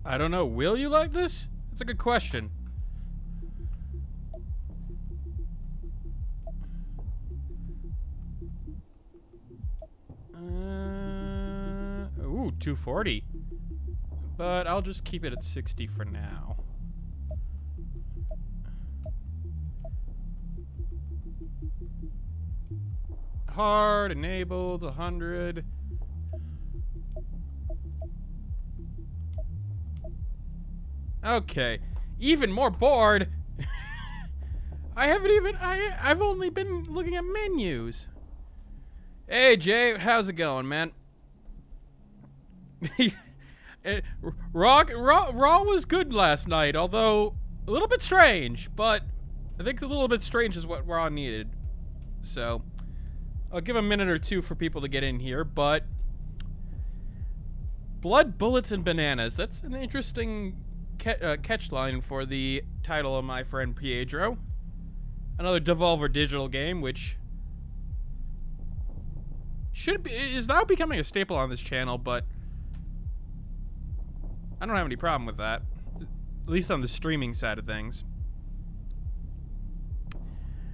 I don't know. Will you like this? That's a good question. Ooh, 240. But I'll just keep it at 60 for now. Hard enabled 100. Okay, even more bored. I've only been looking at menus. Hey Jay, how's it going, man? Raw was good last night, although a little bit strange, but I think a little bit strange is what Raw needed. So I'll give a minute or two for people to get in here, but blood, bullets, and bananas. That's an interesting catch line for the title of my friend Pedro. Another Devolver Digital game, which is now becoming a staple on this channel, but I don't have any problem with that. At least on the streaming side of things.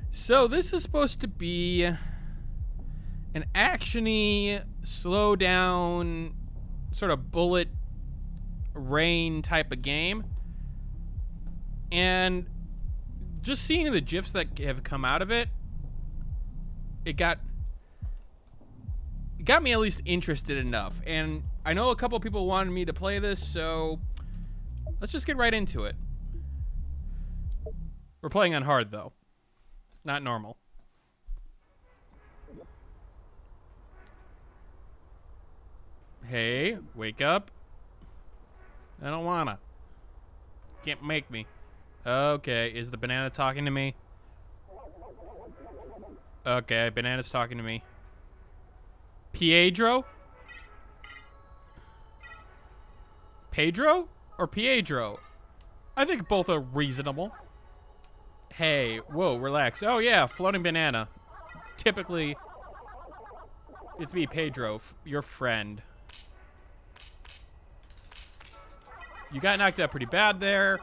So this is supposed to be an action-y, slow down, sort of bullet rain type of game. And just seeing the GIFs that have come out of it, it got me at least interested enough. And I know a couple people wanted me to play this, so let's just get right into it. We're playing on hard, though. Not normal. Hey, wake up. I don't wanna. Can't make me. Okay, is the banana talking to me? Okay, banana's talking to me. Pedro? Pedro or Pedro? I think both are reasonable. Hey, whoa, relax. Oh yeah, floating banana. Typically, it's me, Pedro, your friend. You got knocked out pretty bad there.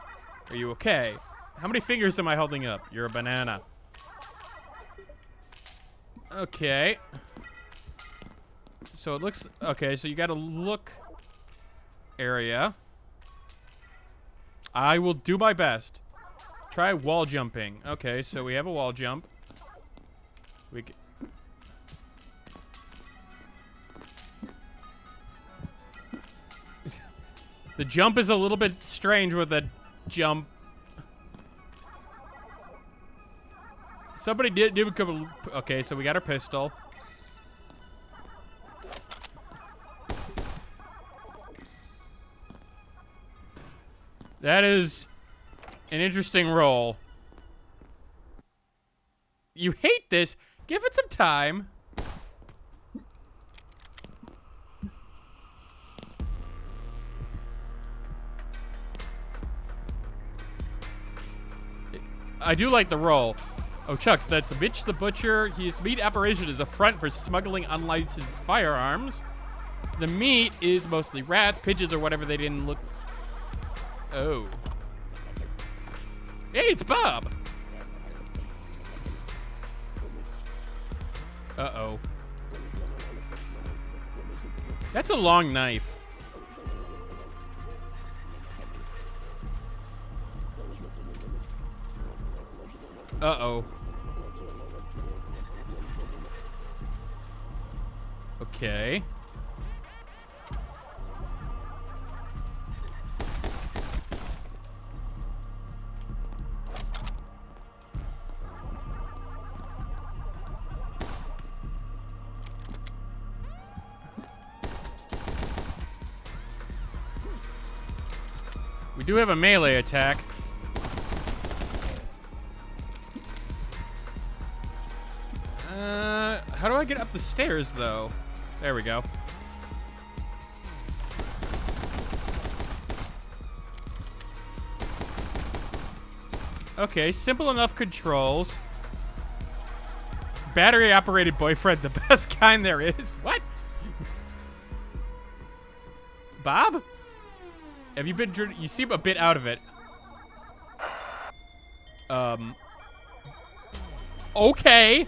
Are you okay? How many fingers am I holding up? You're a banana. Okay. So it looks... Okay, so you got a look area. I will do my best. Try wall jumping. Okay, so we have a wall jump. We can... The jump is a little bit strange with the jump. Somebody did come... Okay, so we got our pistol. That is an interesting roll. You hate this. Give it some time. I do like the roll. Oh, Chucks, that's Mitch the Butcher. His meat operation is a front for smuggling unlicensed firearms. The meat is mostly rats, pigeons, or whatever they didn't look... Oh. Hey, it's Bob! Uh-oh. That's a long knife. Uh-oh. Okay. We do have a melee attack. How do I get up the stairs, though? There we go. Okay, simple enough controls. Battery-operated boyfriend, the best kind there is. What? Bob? Have you been... You seem a bit out of it. Okay.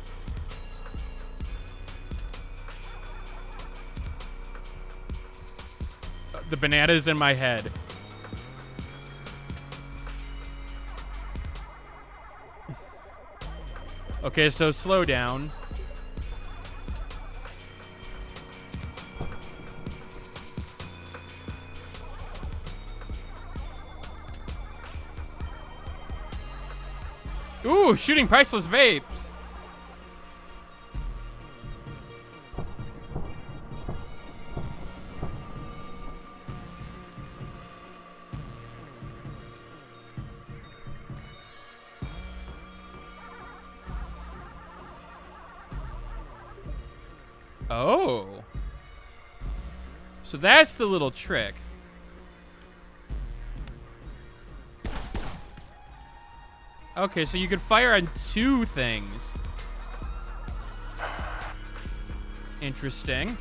The banana's in my head. Okay, so slow down. Ooh, shooting priceless vapes. Oh. So that's the little trick. Okay, so you could fire on 2 things. Interesting.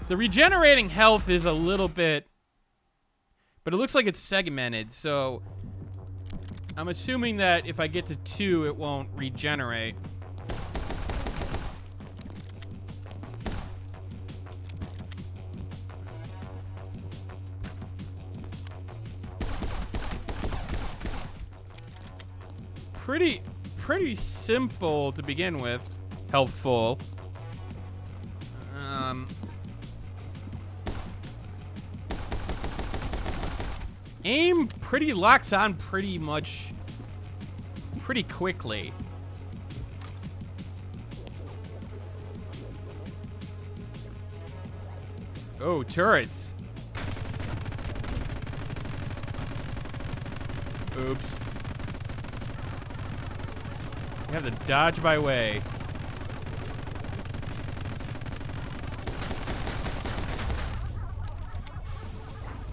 The regenerating health is a little bit... But it looks like it's segmented, so... I'm assuming that if I get to 2, it won't regenerate. Pretty simple to begin with. Healthful. Aim pretty locks on pretty much pretty quickly. Oh, turrets. Oops. You have to dodge my way.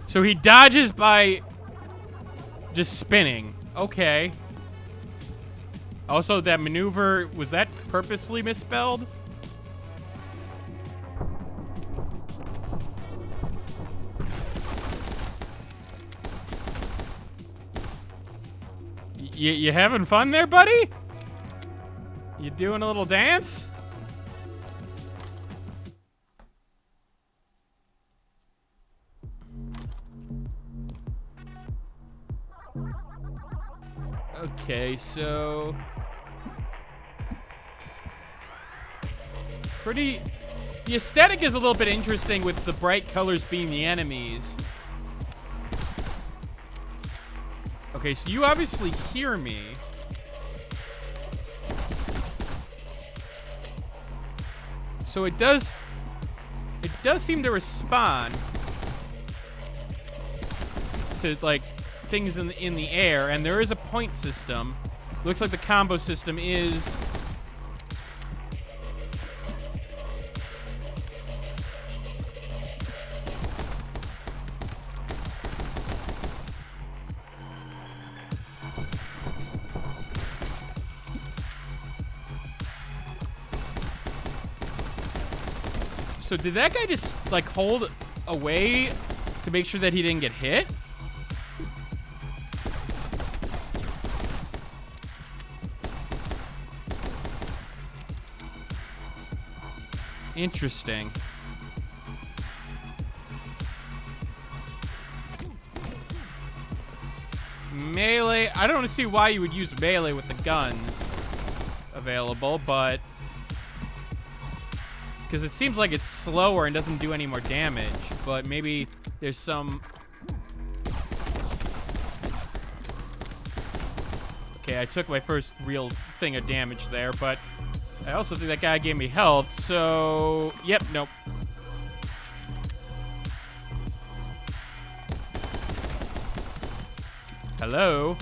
So he dodges by just spinning. Okay. Also, that maneuver, was that purposely misspelled? You having fun there, buddy? You doing a little dance? Okay, so... The aesthetic is a little bit interesting with the bright colors being the enemies. Okay, so you obviously hear me. So it does seem to respond to like things in the air, and there is a point system. Looks like the combo system is So did that guy just, like, hold away to make sure that he didn't get hit? Interesting. Melee. I don't see why you would use melee with the guns available, but... Because it seems like it's slower and doesn't do any more damage, but maybe there's some... Okay, I took my first real thing of damage there, but I also think that guy gave me health, so... Yep, nope. Hello?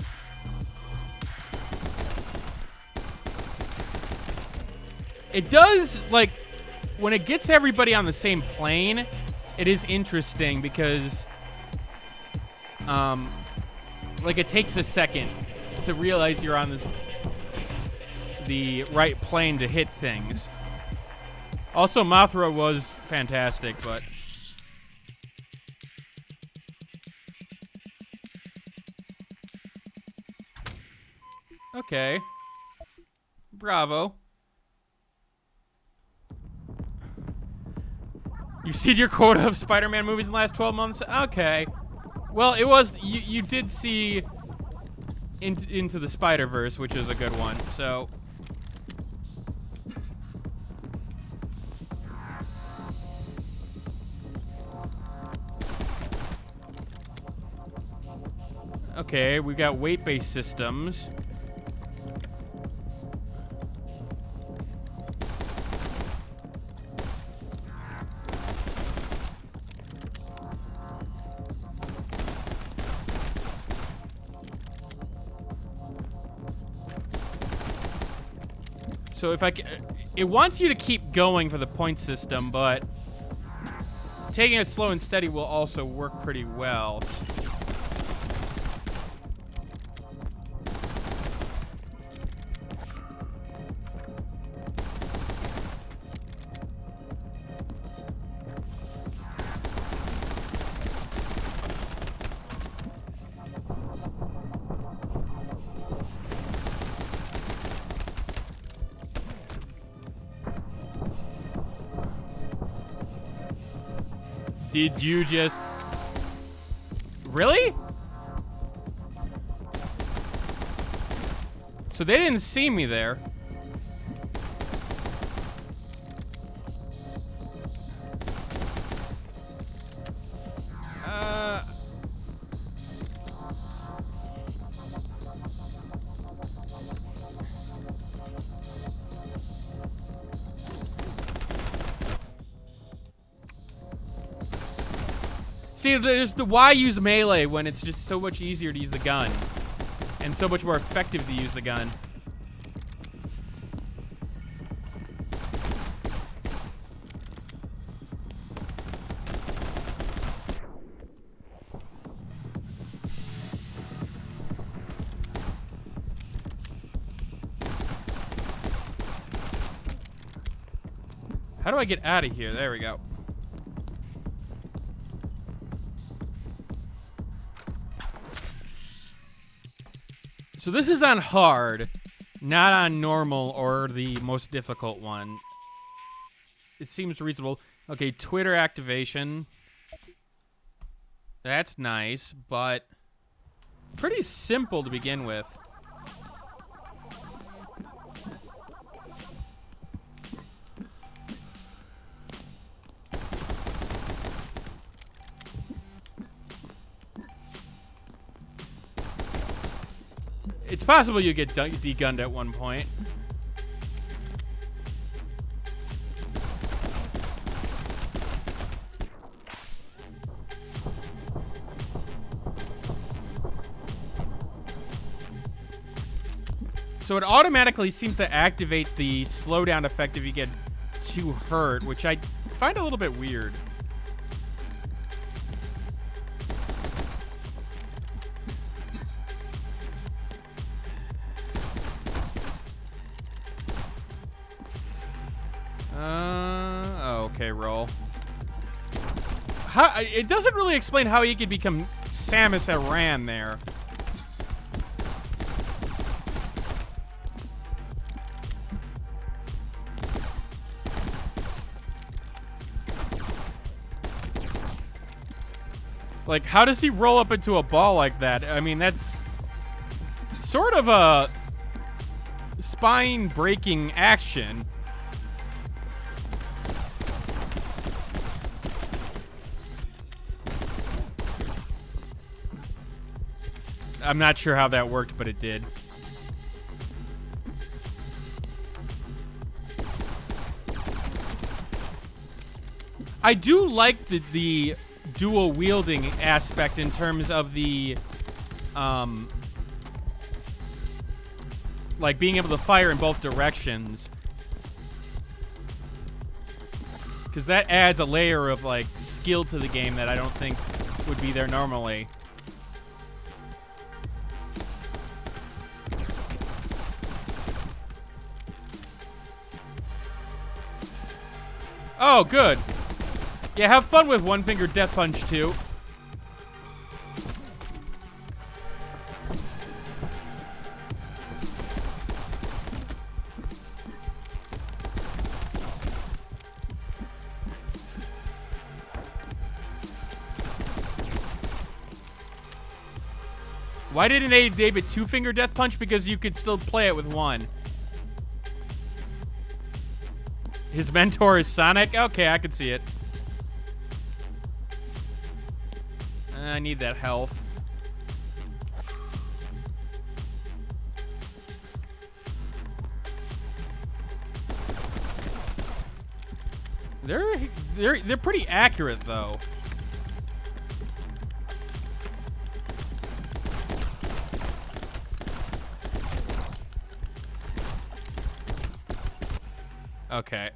It does, like... When it gets everybody on the same plane, it is interesting because, like, it takes a second to realize you're on the right plane to hit things. Also, Mothra was fantastic, but Okay. Bravo. You've seen your quota of Spider-Man movies in the last 12 months? Okay. Well, it was... You did see Into the Spider-Verse, which is a good one, so... Okay, we got weight-based systems. So if it wants you to keep going for the point system, but taking it slow and steady will also work pretty well. Did you just... Really? So they didn't see me there. See, there's the why use melee when it's just so much easier to use the gun. And so much more effective to use the gun. How do I get out of here? There we go. So this is on hard, not on normal or the most difficult one. It seems reasonable. Okay, Twitter activation. That's nice, but pretty simple to begin with. It's possible you get degunned at one point. So it automatically seems to activate the slowdown effect if you get too hurt, which I find a little bit weird. Okay, roll. It doesn't really explain how he could become Samus Aran there. Like, how does he roll up into a ball like that? I mean, that's sort of a spine-breaking action. I'm not sure how that worked, but it did. I do like the dual wielding aspect in terms of the like being able to fire in both directions, because that adds a layer of like skill to the game that I don't think would be there normally. Oh, good. Yeah, have fun with One Finger Death Punch, too. Why didn't they name it two-finger death punch? Because you could still play it with one. His mentor is Sonic? Okay, I can see it. I need that health. They're pretty accurate though. Okay.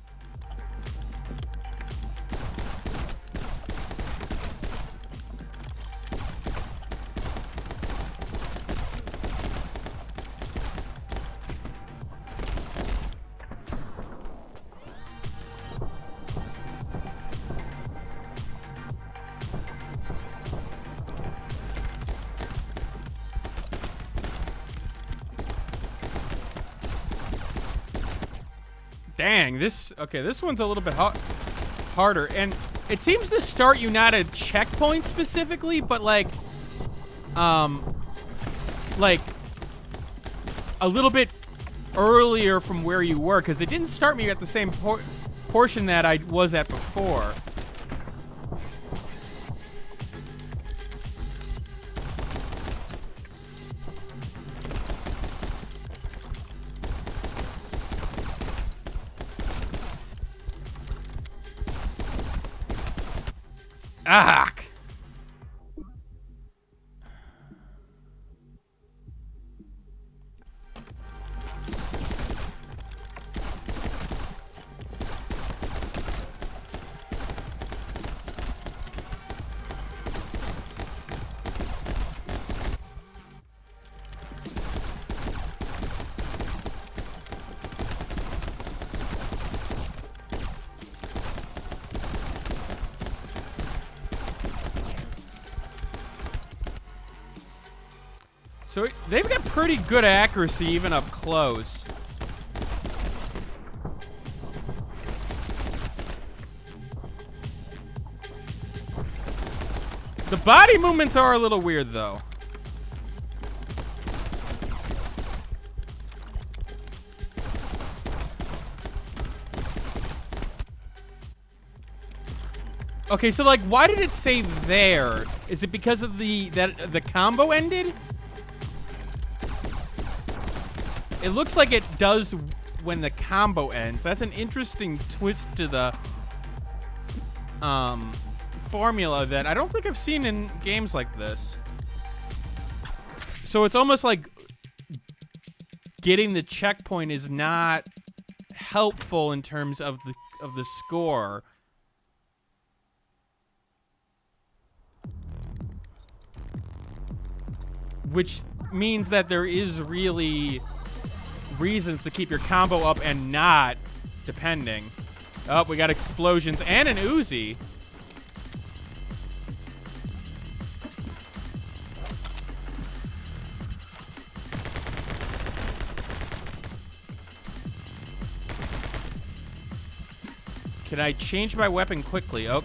Dang, this one's a little bit harder, and it seems to start you not at checkpoint specifically, but like a little bit earlier from where you were, because it didn't start me at the same portion that I was at before. Ah! So they've got pretty good accuracy even up close. The body movements are a little weird though. Okay, so like why did it say there? Is it because of the combo ended? It looks like it does when the combo ends. That's an interesting twist to the formula that I don't think I've seen in games like this. So it's almost like getting the checkpoint is not helpful in terms of the score. Which means that there is really reasons to keep your combo up and not depending. Oh, we got explosions and an Uzi. Can I change my weapon quickly? Oh.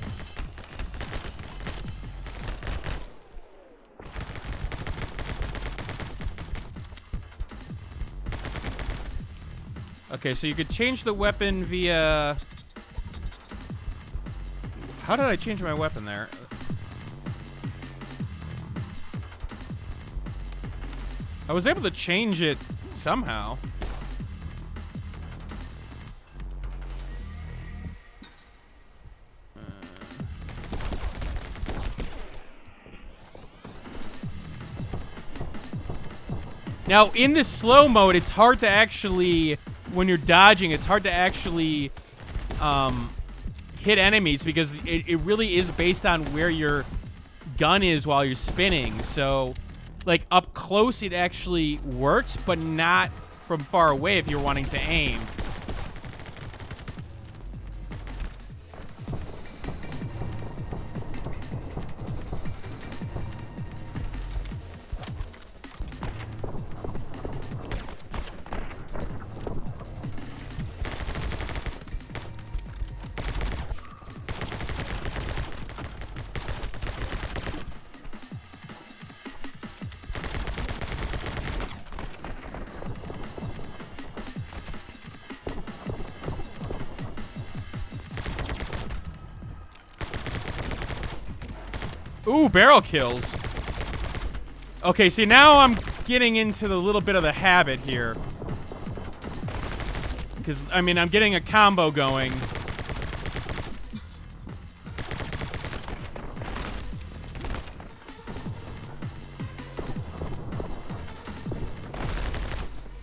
Okay, so you could change the weapon via... How did I change my weapon there? I was able to change it somehow. Now, in this slow mode, it's hard to actually... When you're dodging, it's hard to actually hit enemies because it really is based on where your gun is while you're spinning. So, like, up close it actually works, but not from far away if you're wanting to aim. Ooh, barrel kills. Okay, see, now I'm getting into the little bit of the habit here. Because, I mean, I'm getting a combo going.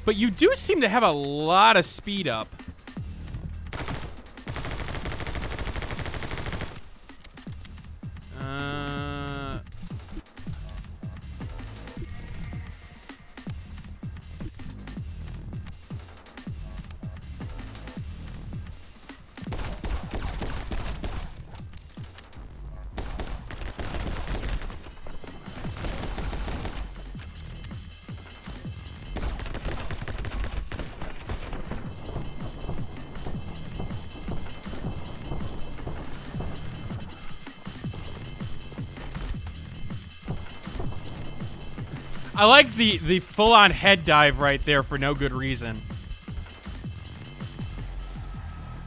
But you do seem to have a lot of speed up. I like the full-on head dive right there for no good reason.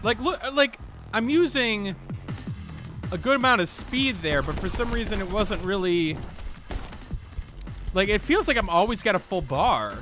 Like, look, like, I'm using a good amount of speed there, but for some reason it wasn't really... Like, it feels like I'm always got a full bar.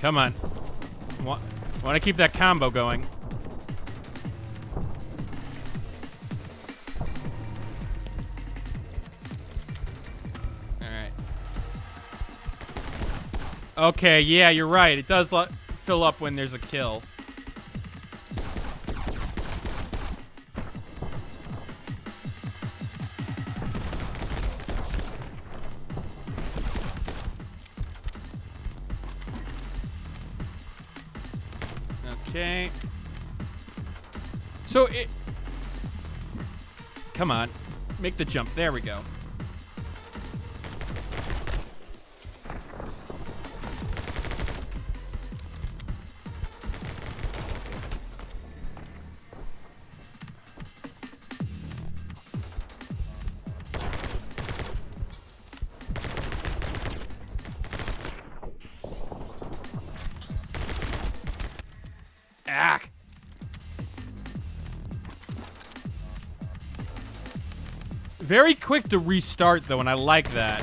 Come on. Want to keep that combo going. Alright. Okay, yeah, you're right. It does fill up when there's a kill. Okay. So it... Come on. Make the jump. There we go. Ack. Very quick to restart, though, and I like that.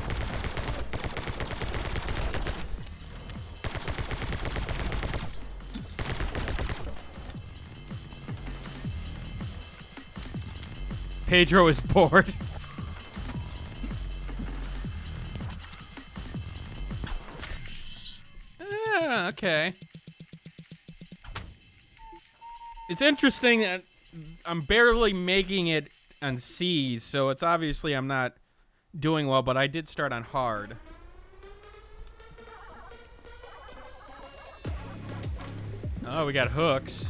Pedro is bored. Okay. It's interesting that I'm barely making it on C, so it's obviously I'm not doing well, but I did start on hard. Oh, we got hooks.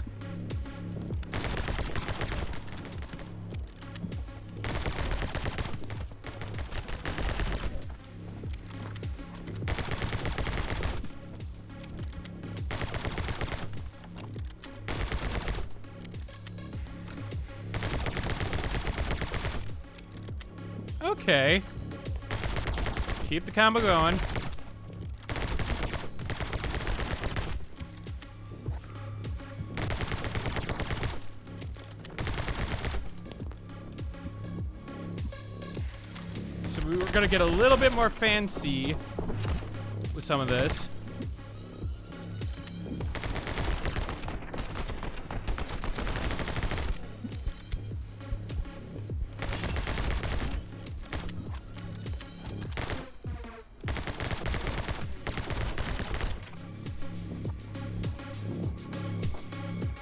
Okay. Keep the combo going. So we were gonna get a little bit more fancy with some of this.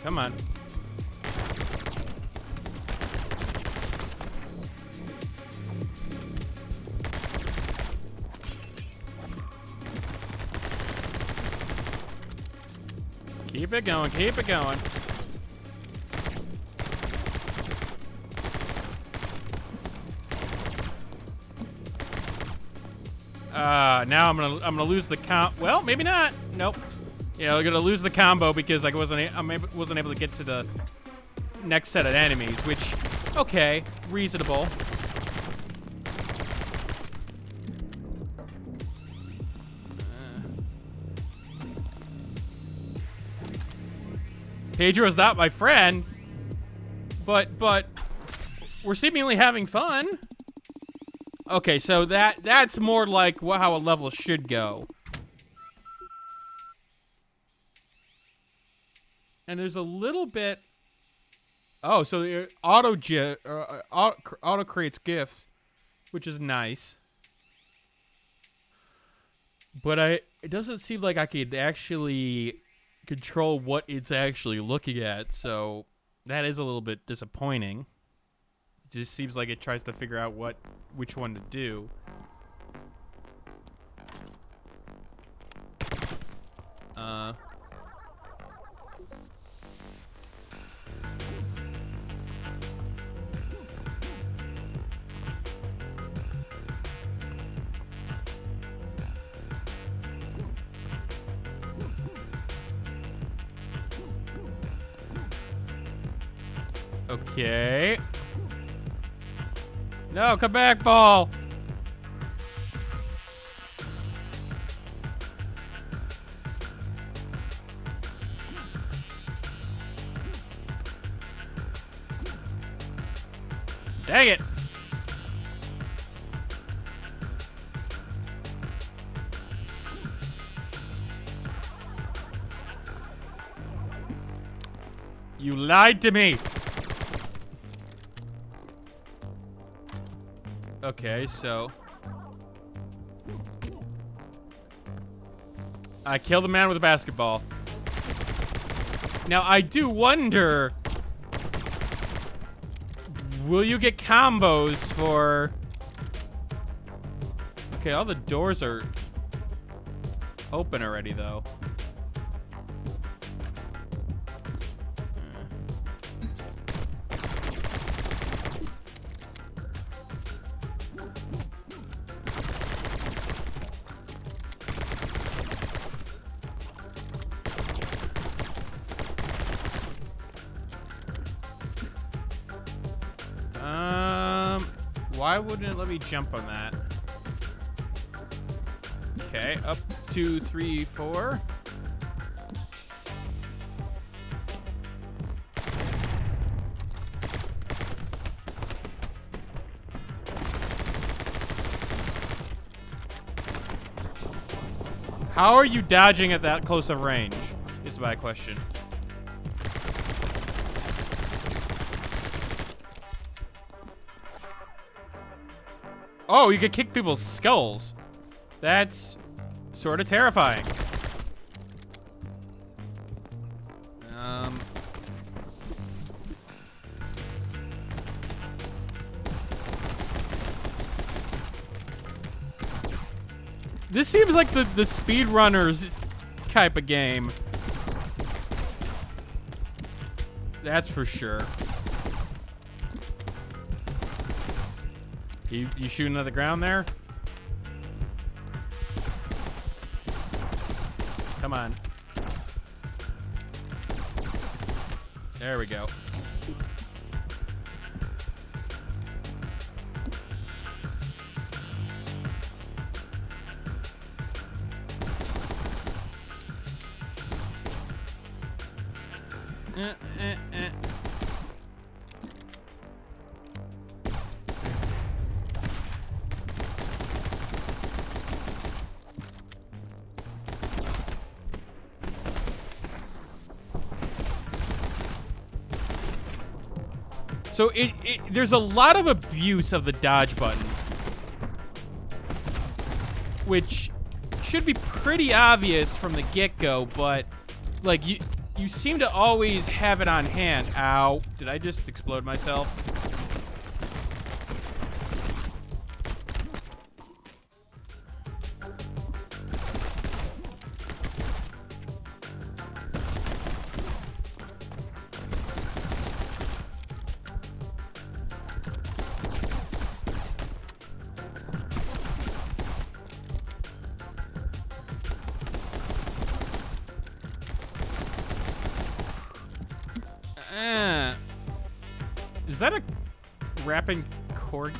Come on. Keep it going, keep it going. Now I'm gonna lose the well, maybe not. Nope. Yeah, we're gonna lose the combo because I wasn't able to get to the next set of enemies, which, okay, reasonable. Pedro is not my friend, but we're seemingly having fun. Okay, so that's more like how a level should go. And there's a little bit. Oh, so it auto creates gifts, which is nice. But it doesn't seem like I could actually control what it's actually looking at, so that is a little bit disappointing. It just seems like it tries to figure out which one to do. Okay. No, come back, ball. Dang it. You lied to me. Okay, so I killed the man with a basketball. Now, I do wonder, will you get combos for... Okay, all the doors are open already, though. Why wouldn't it let me jump on that? Okay, up 2, 3, 4. How are you dodging at that close of range? Is my question. Oh, you can kick people's skulls. That's sort of terrifying. This seems like the speedrunners type of game. That's for sure. You shooting at the ground there? Come on. There we go. So there's a lot of abuse of the dodge button, which should be pretty obvious from the get-go, but like you seem to always have it on hand. Ow. Did I just explode myself? Is that a rapping corgi?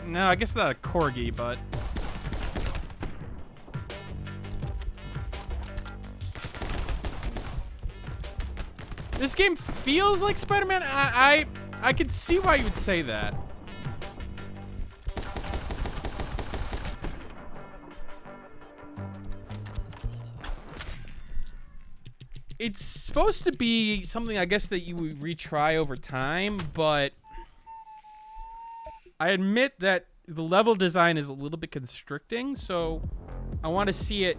No, I guess not a corgi, but... This game feels like Spider-Man. I could see why you would say that. It's supposed to be something, I guess, that you would retry over time, but I admit that the level design is a little bit constricting, so I want to see it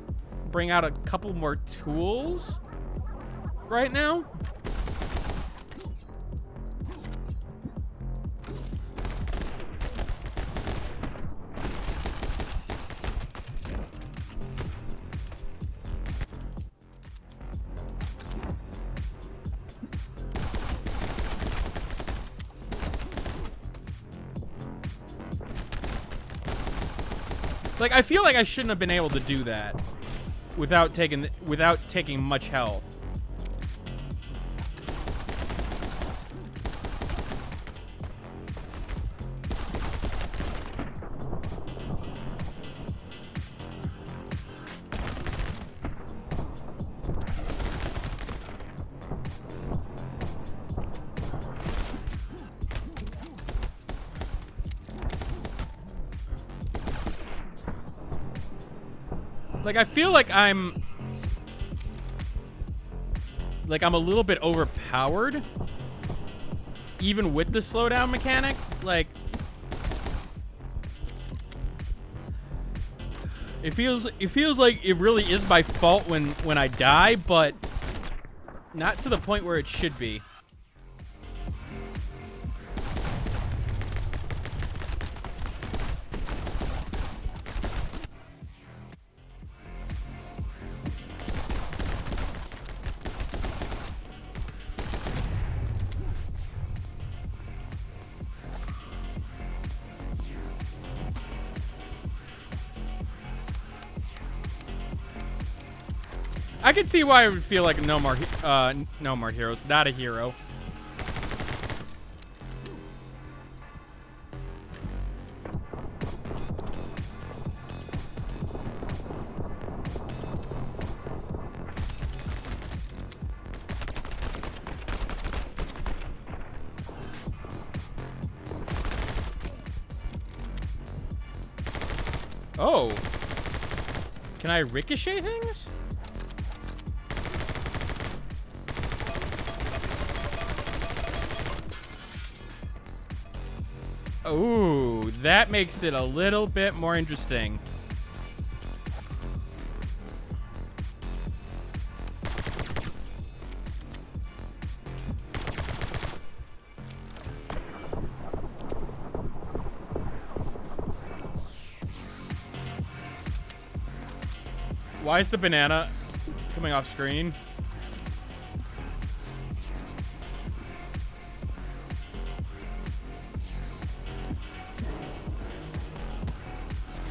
bring out a couple more tools right now. Like, I feel like I shouldn't have been able to do that without taking much health. Like, I feel like I'm a little bit overpowered, even with the slowdown mechanic. Like, it feels like it really is my fault when I die, but not to the point where it should be. I can see why it would feel like no more heroes. Not a hero. Oh. Can I ricochet things? Ooh, that makes it a little bit more interesting. Why is the banana coming off screen?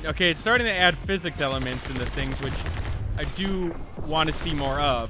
Okay, it's starting to add physics elements into things, which I do want to see more of.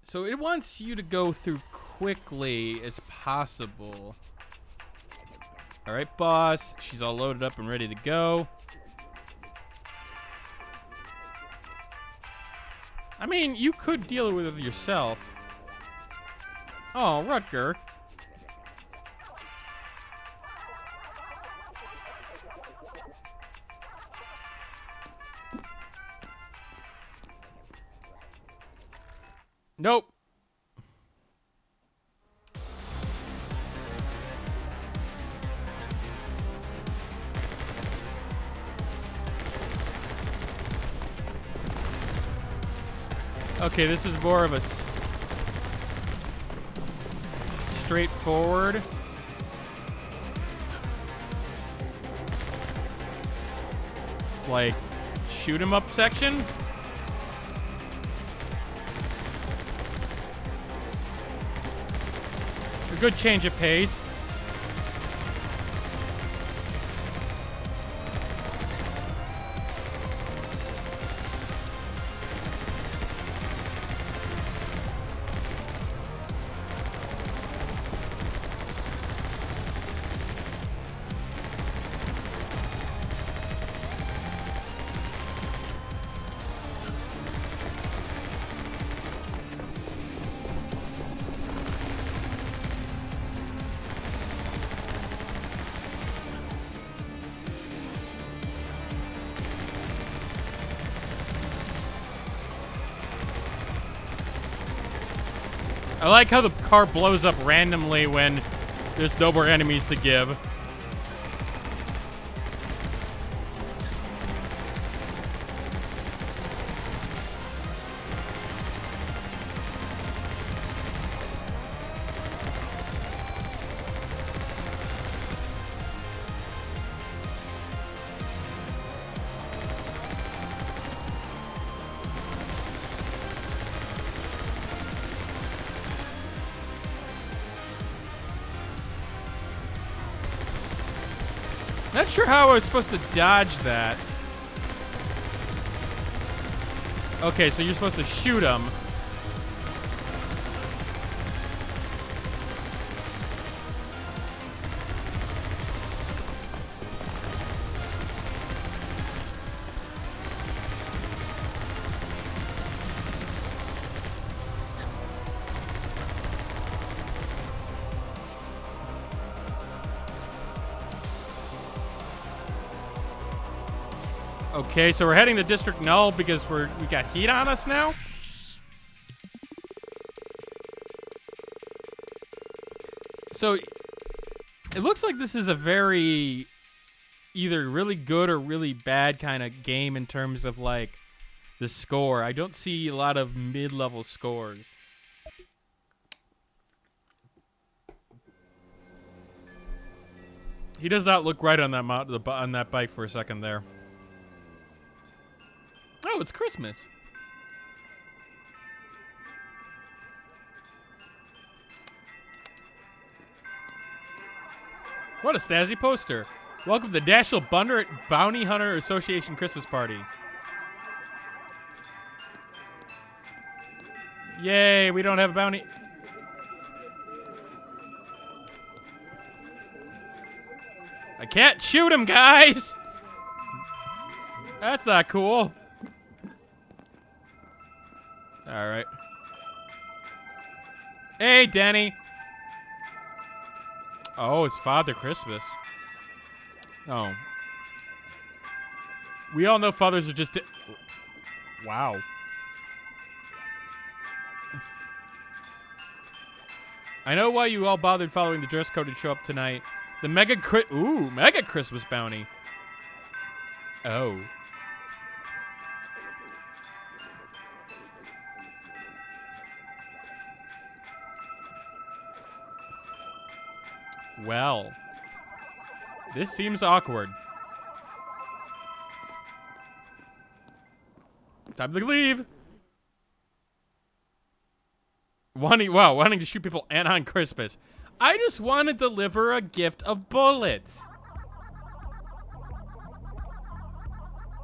So it wants you to go through quickly as possible. All right, boss. She's all loaded up and ready to go. I mean, you could deal with it yourself. Oh, Rutger. Nope. Okay, this is more of a straightforward. like, shoot 'em up section. A good change of pace. I like how the car blows up randomly when there's no more enemies to give. Not sure how I was supposed to dodge that. Okay, so you're supposed to shoot him. Okay, so we're heading to District Null because we got heat on us now. So it looks like this is a very either really good or really bad kind of game in terms of like the score. I don't see a lot of mid-level scores. He does not look right on that bike for a second there. Oh, it's Christmas. What a snazzy poster. Welcome to the National Bounty Hunter Association Christmas Party. Yay, we don't have a bounty. I can't shoot him, guys! That's not cool. Alright. Hey, Denny. Oh, it's Father Christmas. Oh. We all know fathers are just... Wow. I know why you all bothered following the dress code to show up tonight. The mega Christmas bounty. Oh. Well, this seems awkward. Time to leave. Wanting to shoot people and on Christmas. I just want to deliver a gift of bullets.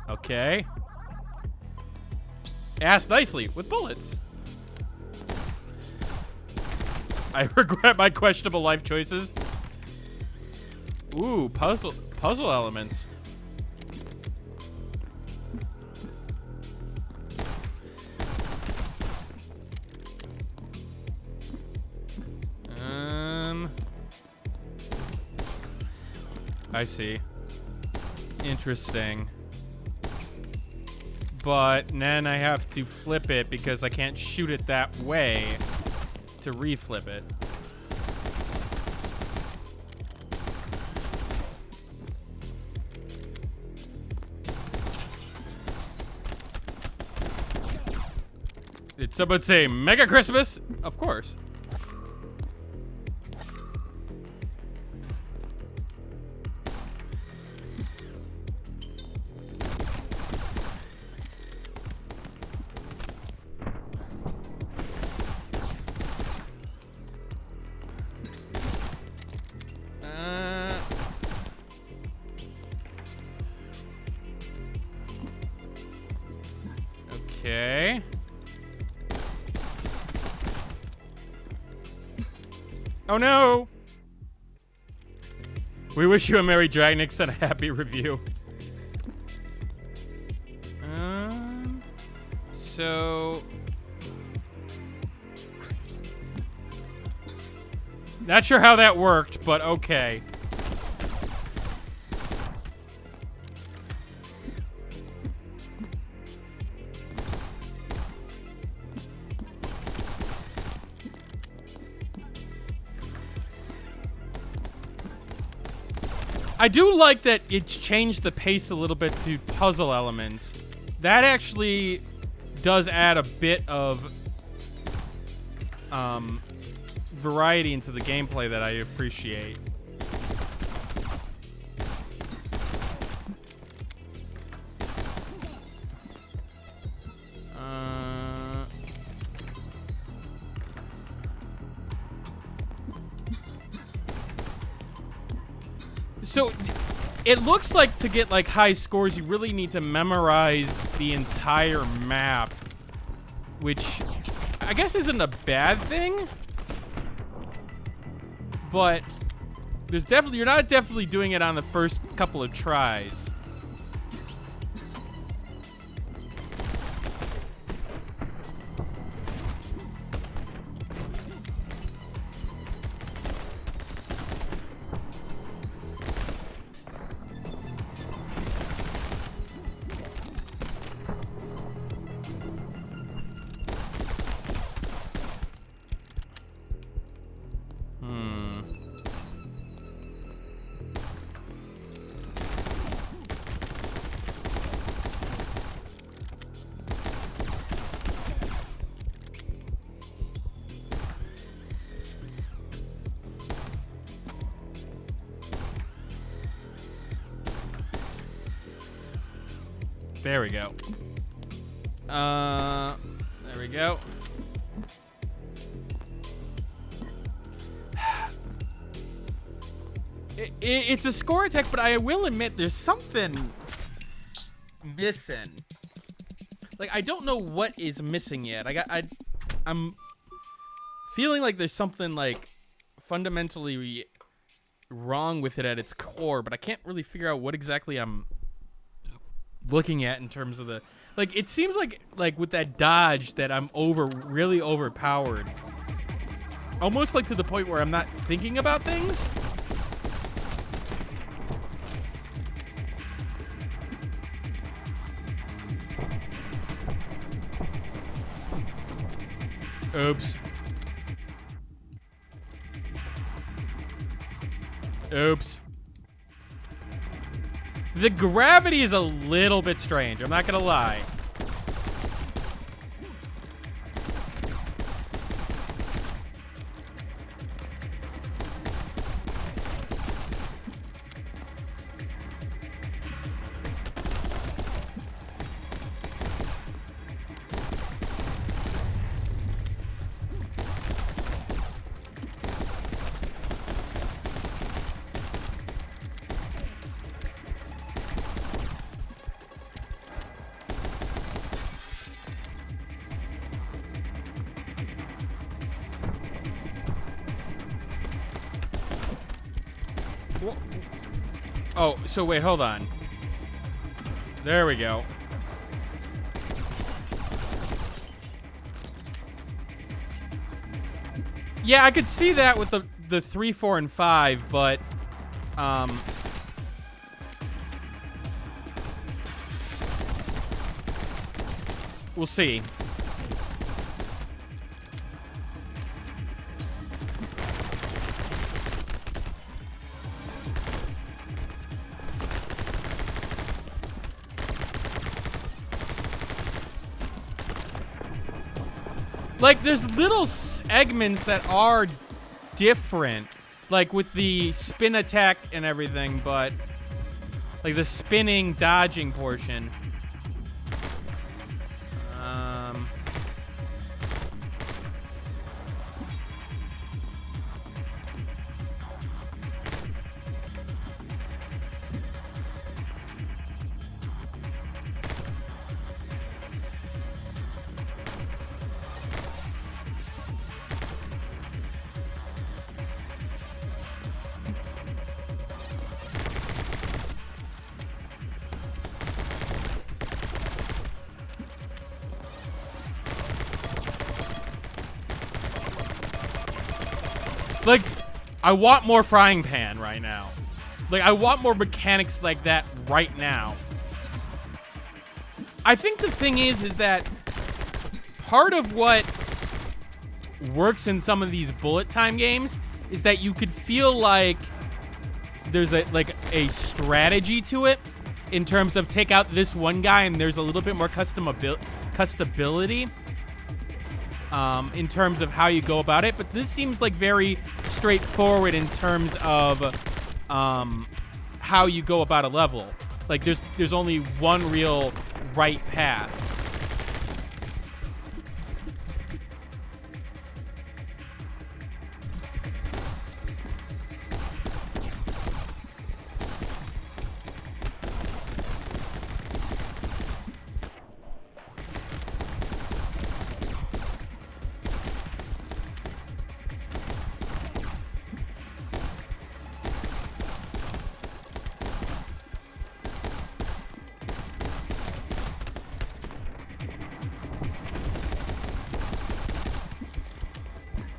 Okay. Ask nicely with bullets. I regret my questionable life choices. Ooh, puzzle elements. I see. Interesting. But then I have to flip it because I can't shoot it that way to reflip it. Did someone say Mega Christmas? Of course. Okay. Oh no! We wish you a Merry Dragnix and a happy review. So... Not sure how that worked, but okay. I do like that it's changed the pace a little bit to puzzle elements. That actually does add a bit of variety into the gameplay that I appreciate. So, it looks like to get, like, high scores, you really need to memorize the entire map. Which, I guess isn't a bad thing. But, there's definitely, you're not definitely doing it on the first couple of tries. There we go. There we go. It's a score attack, but I will admit there's something missing. Like, I don't know what is missing yet. I'm feeling like there's something, like, fundamentally wrong with it at its core, but I can't really figure out what exactly I'm looking at in terms of the, like, it seems like with that dodge that I'm really overpowered, almost like to the point where I'm not thinking about things. Oops. Oops. The gravity is a little bit strange, I'm not gonna lie. Oh, so wait, hold on. There we go. Yeah, I could see that with the 3, 4, and 5, but we'll see. Like, there's little segments that are different, like with the spin attack and everything, but like the spinning, dodging portion. I want more frying pan right now. Like, I want more mechanics like that right now. I think the thing is that part of what works in some of these bullet time games is that you could feel like there's a strategy to it in terms of take out this one guy and there's a little bit more customability in terms of how you go about it. But this seems like very straightforward in terms of how you go about a level. Like there's only one real right path.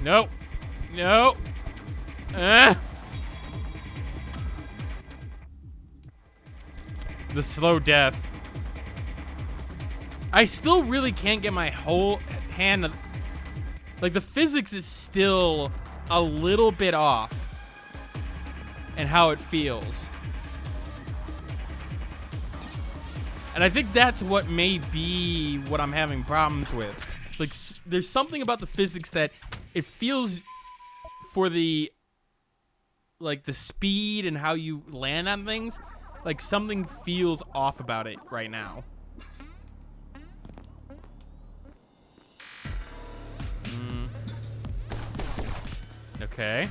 Nope. No. The slow death. I still really can't get my whole hand... Like, the physics is still a little bit off in how it feels. And I think that's what may be what I'm having problems with. Like, there's something about the physics that it feels for the, like, the speed and how you land on things, like something feels off about it right now. Okay.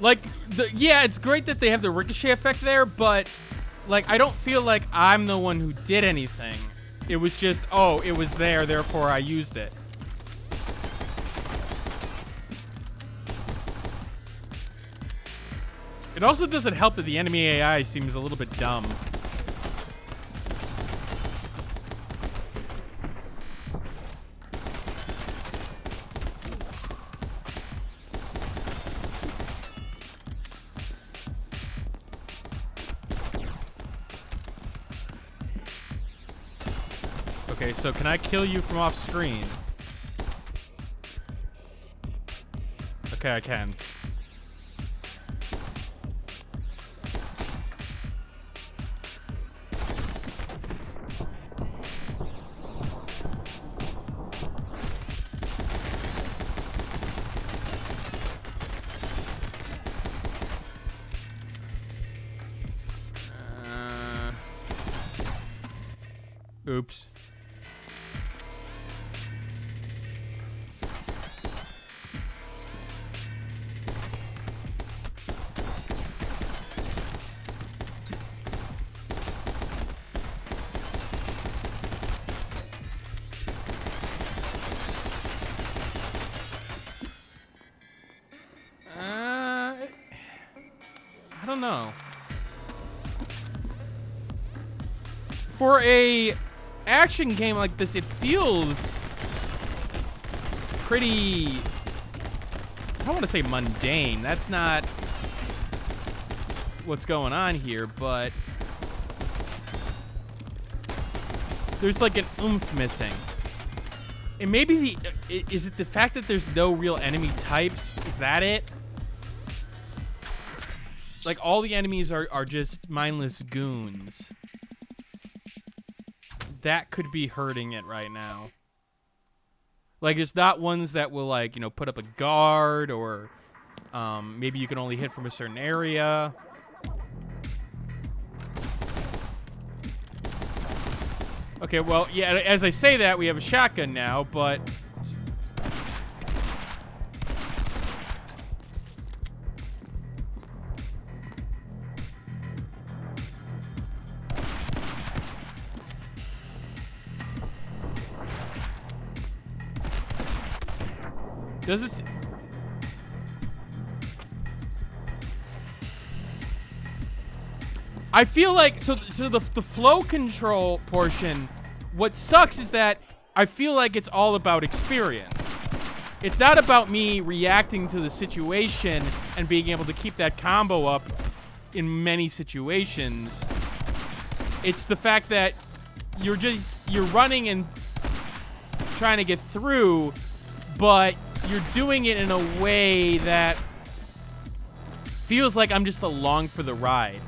Like, yeah, it's great that they have the ricochet effect there, but, like, I don't feel like I'm the one who did anything. It was just, oh, it was there, therefore I used it. It also doesn't help that the enemy AI seems a little bit dumb. Okay, so can I kill you from off screen? Okay, I can. Oops. I don't know. For a action game like this, it feels pretty, I don't want to say mundane. That's not what's going on here, but there's like an oomph missing. And maybe is it the fact that there's no real enemy types? Is that it? Like, all the enemies are just mindless goons. That could be hurting it right now. Like, it's not ones that will, like, you know, put up a guard, or maybe you can only hit from a certain area. Okay, well, yeah, as I say that, we have a shotgun now, but... Does it... I feel like, so the flow control portion, what sucks is that I feel like it's all about experience. It's not about me reacting to the situation and being able to keep that combo up in many situations. It's the fact that you're running and trying to get through, but you're doing it in a way that feels like I'm just along for the ride.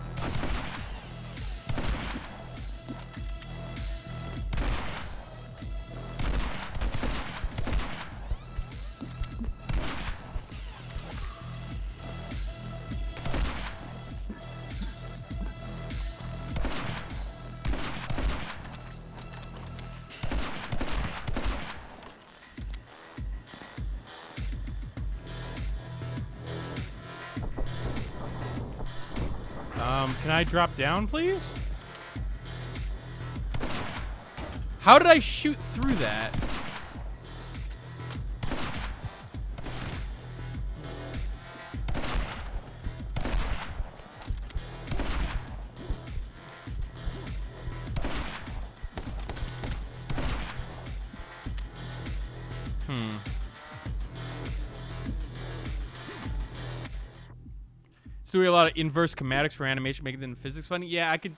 Can I drop down, please? How did I shoot through that? So doing a lot of inverse kinematics for animation, making the physics funny. Yeah, I could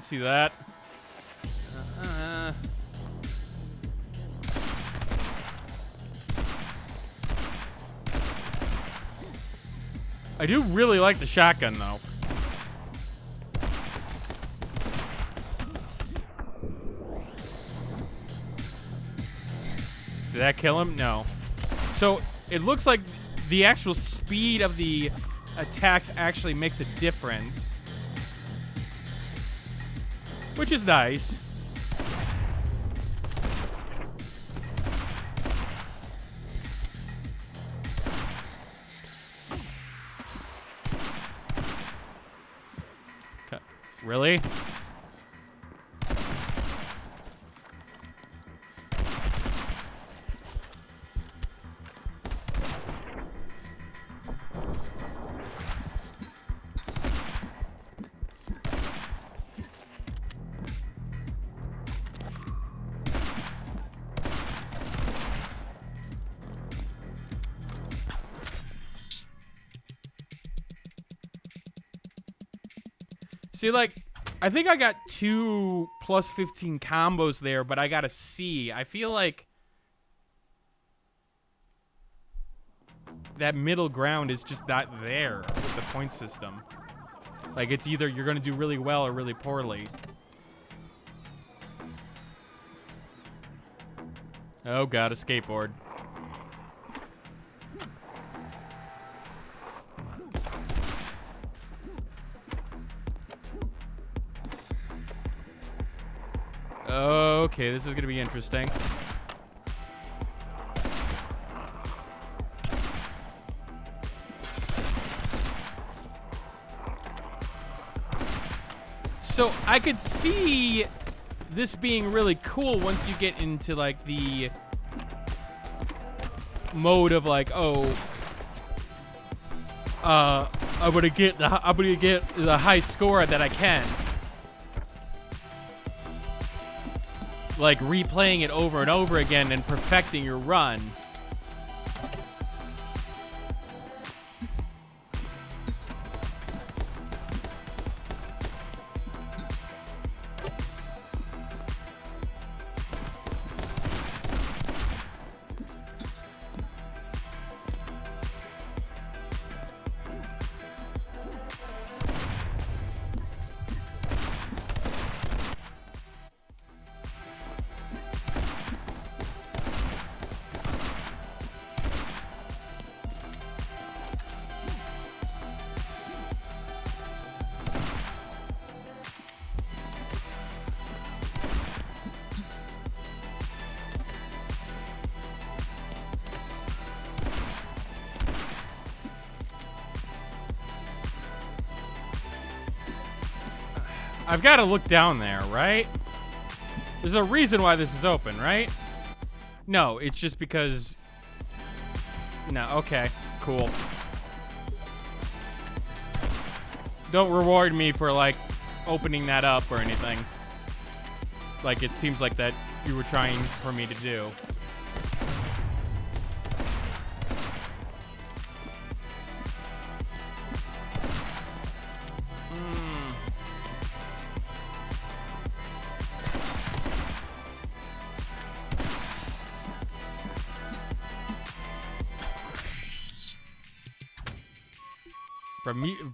see that. I do really like the shotgun, though. Did that kill him? No. So it looks like the actual speed of the attacks actually makes a difference, which is nice. Okay. Really? See, like, I think I got 2 plus 15 combos there, but I got a C. I feel like that middle ground is just not there with the point system. Like, it's either you're going to do really well or really poorly. Oh, God, a skateboard. Okay, this is gonna be interesting. So I could see this being really cool once you get into like the mode of like, oh, I'm gonna get the high score that I can. Like replaying it over and over again and perfecting your run. I've got to look down there, right? There's a reason why this is open, right? No, it's just because... No, okay, cool. Don't reward me for, like, opening that up or anything. Like, it seems like that you were trying for me to do.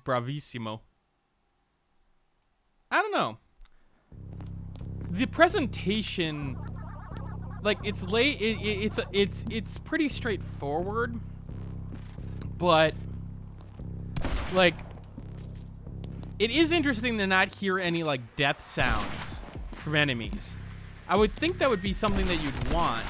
Bravissimo. I don't know. The presentation, like, it's late. It's pretty straightforward, but like, it is interesting to not hear any like death sounds from enemies. I would think that would be something that you'd want.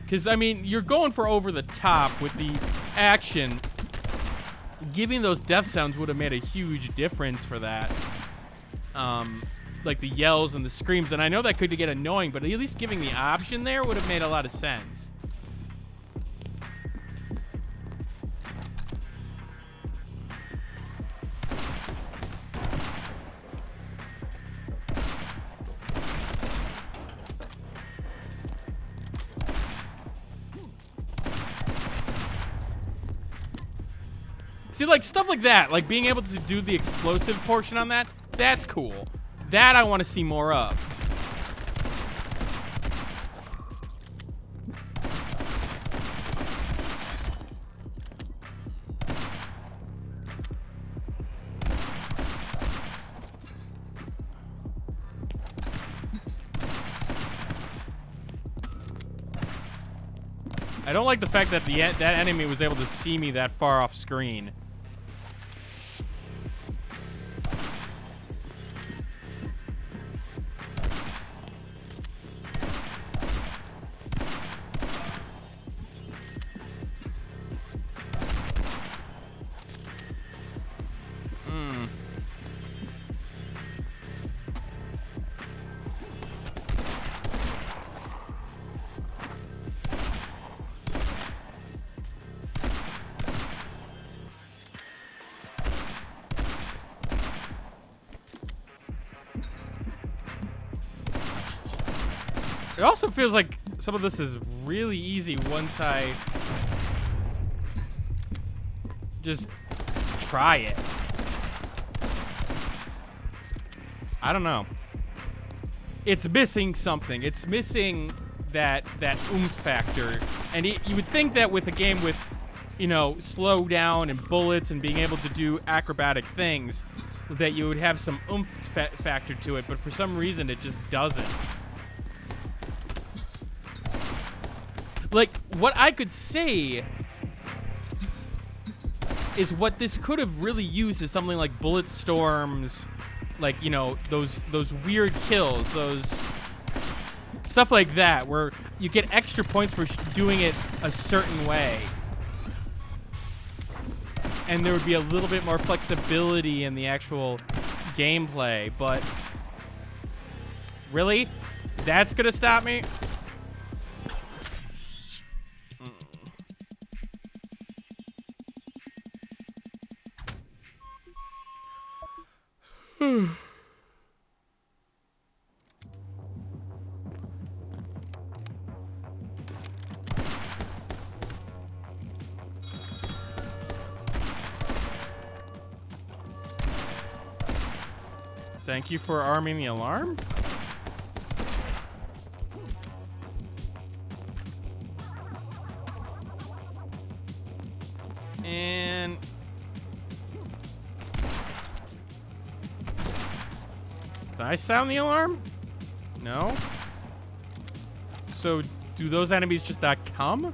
Because, I mean, you're going for over the top with the action. Giving those death sounds would have made a huge difference for that. Like the yells and the screams. And I know that could get annoying, but at least giving the option there would have made a lot of sense. See, like, stuff like that, like being able to do the explosive portion on that, that's cool. That I want to see more of. I don't like the fact that that enemy was able to see me that far off screen. It also feels like some of this is really easy once I just try it. I don't know. It's missing something. It's missing that oomph factor. And you would think that with a game with, you know, slow down and bullets and being able to do acrobatic things, that you would have some oomph factor to it. But for some reason, it just doesn't. Like, what I could say is what this could have really used is something like bullet storms, like, you know, those weird kills, those stuff like that, where you get extra points for doing it a certain way. And there would be a little bit more flexibility in the actual gameplay, but really? That's gonna stop me? Thank you for arming the alarm. And did I sound the alarm? No. So do those enemies just not come?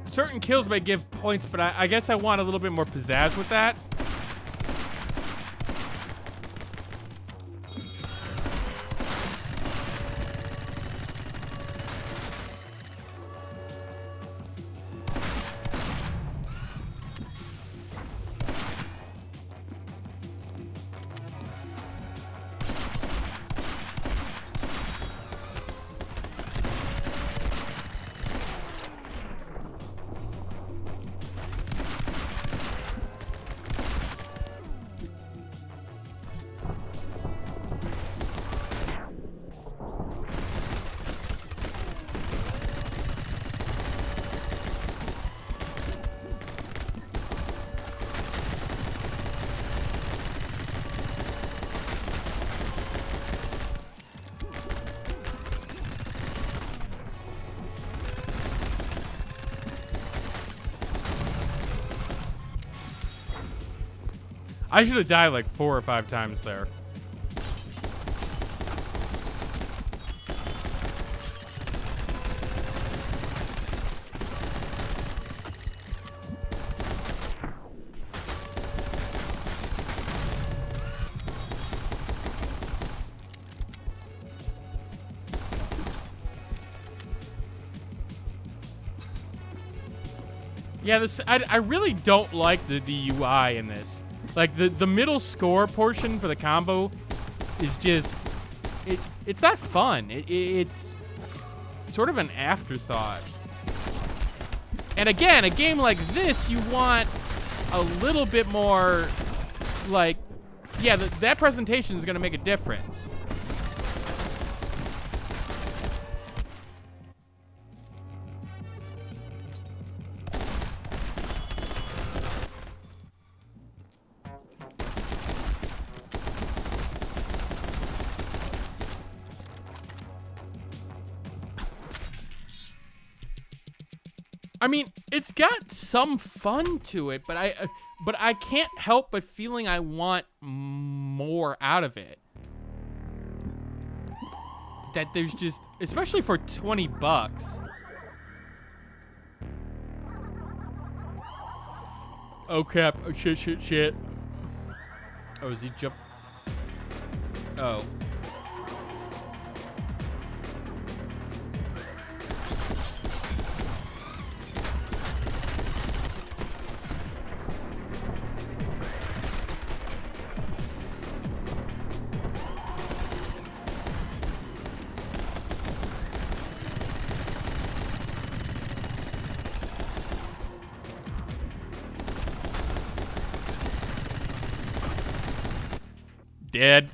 certain kills may give points, but I guess I want a little bit more pizzazz with that. I should have died like 4 or 5 times there. Yeah, I really don't like the UI in this. Like, the middle score portion for the combo is just... It's not fun. It's sort of an afterthought. And again, a game like this, you want a little bit more... Like, yeah, that presentation is going to make a difference. I mean, it's got some fun to it, but I can't help but feeling I want more out of it. That there's just, especially for $20. Oh crap! Oh, shit! Oh, is he jump? Oh. Dead.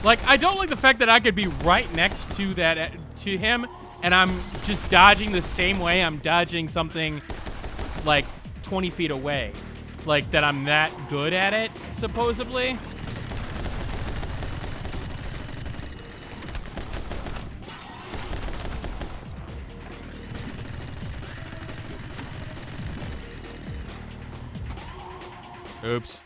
Like, I don't like the fact that I could be right next to that to him, and I'm just dodging the same way I'm dodging something like 20 feet away. Like, that I'm that good at it, supposedly. Oops.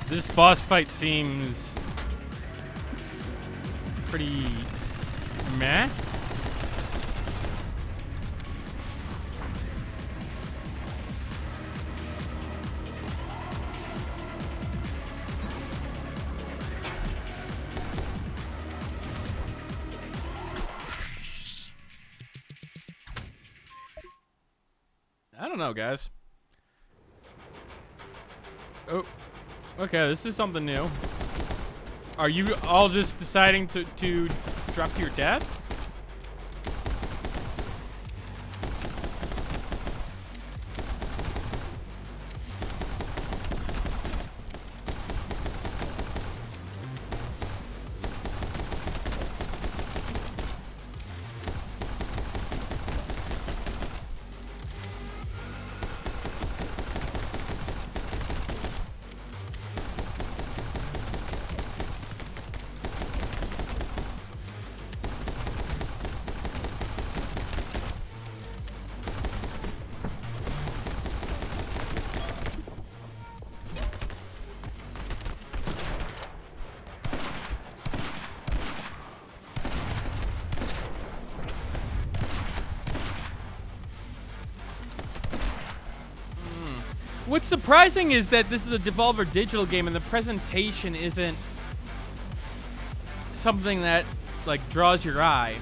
This boss fight seems pretty meh. I don't know, guys. Oh, okay, this is something new. Are you all just deciding to drop to your death? What's surprising is that this is a Devolver Digital game and the presentation isn't something that, like, draws your eye.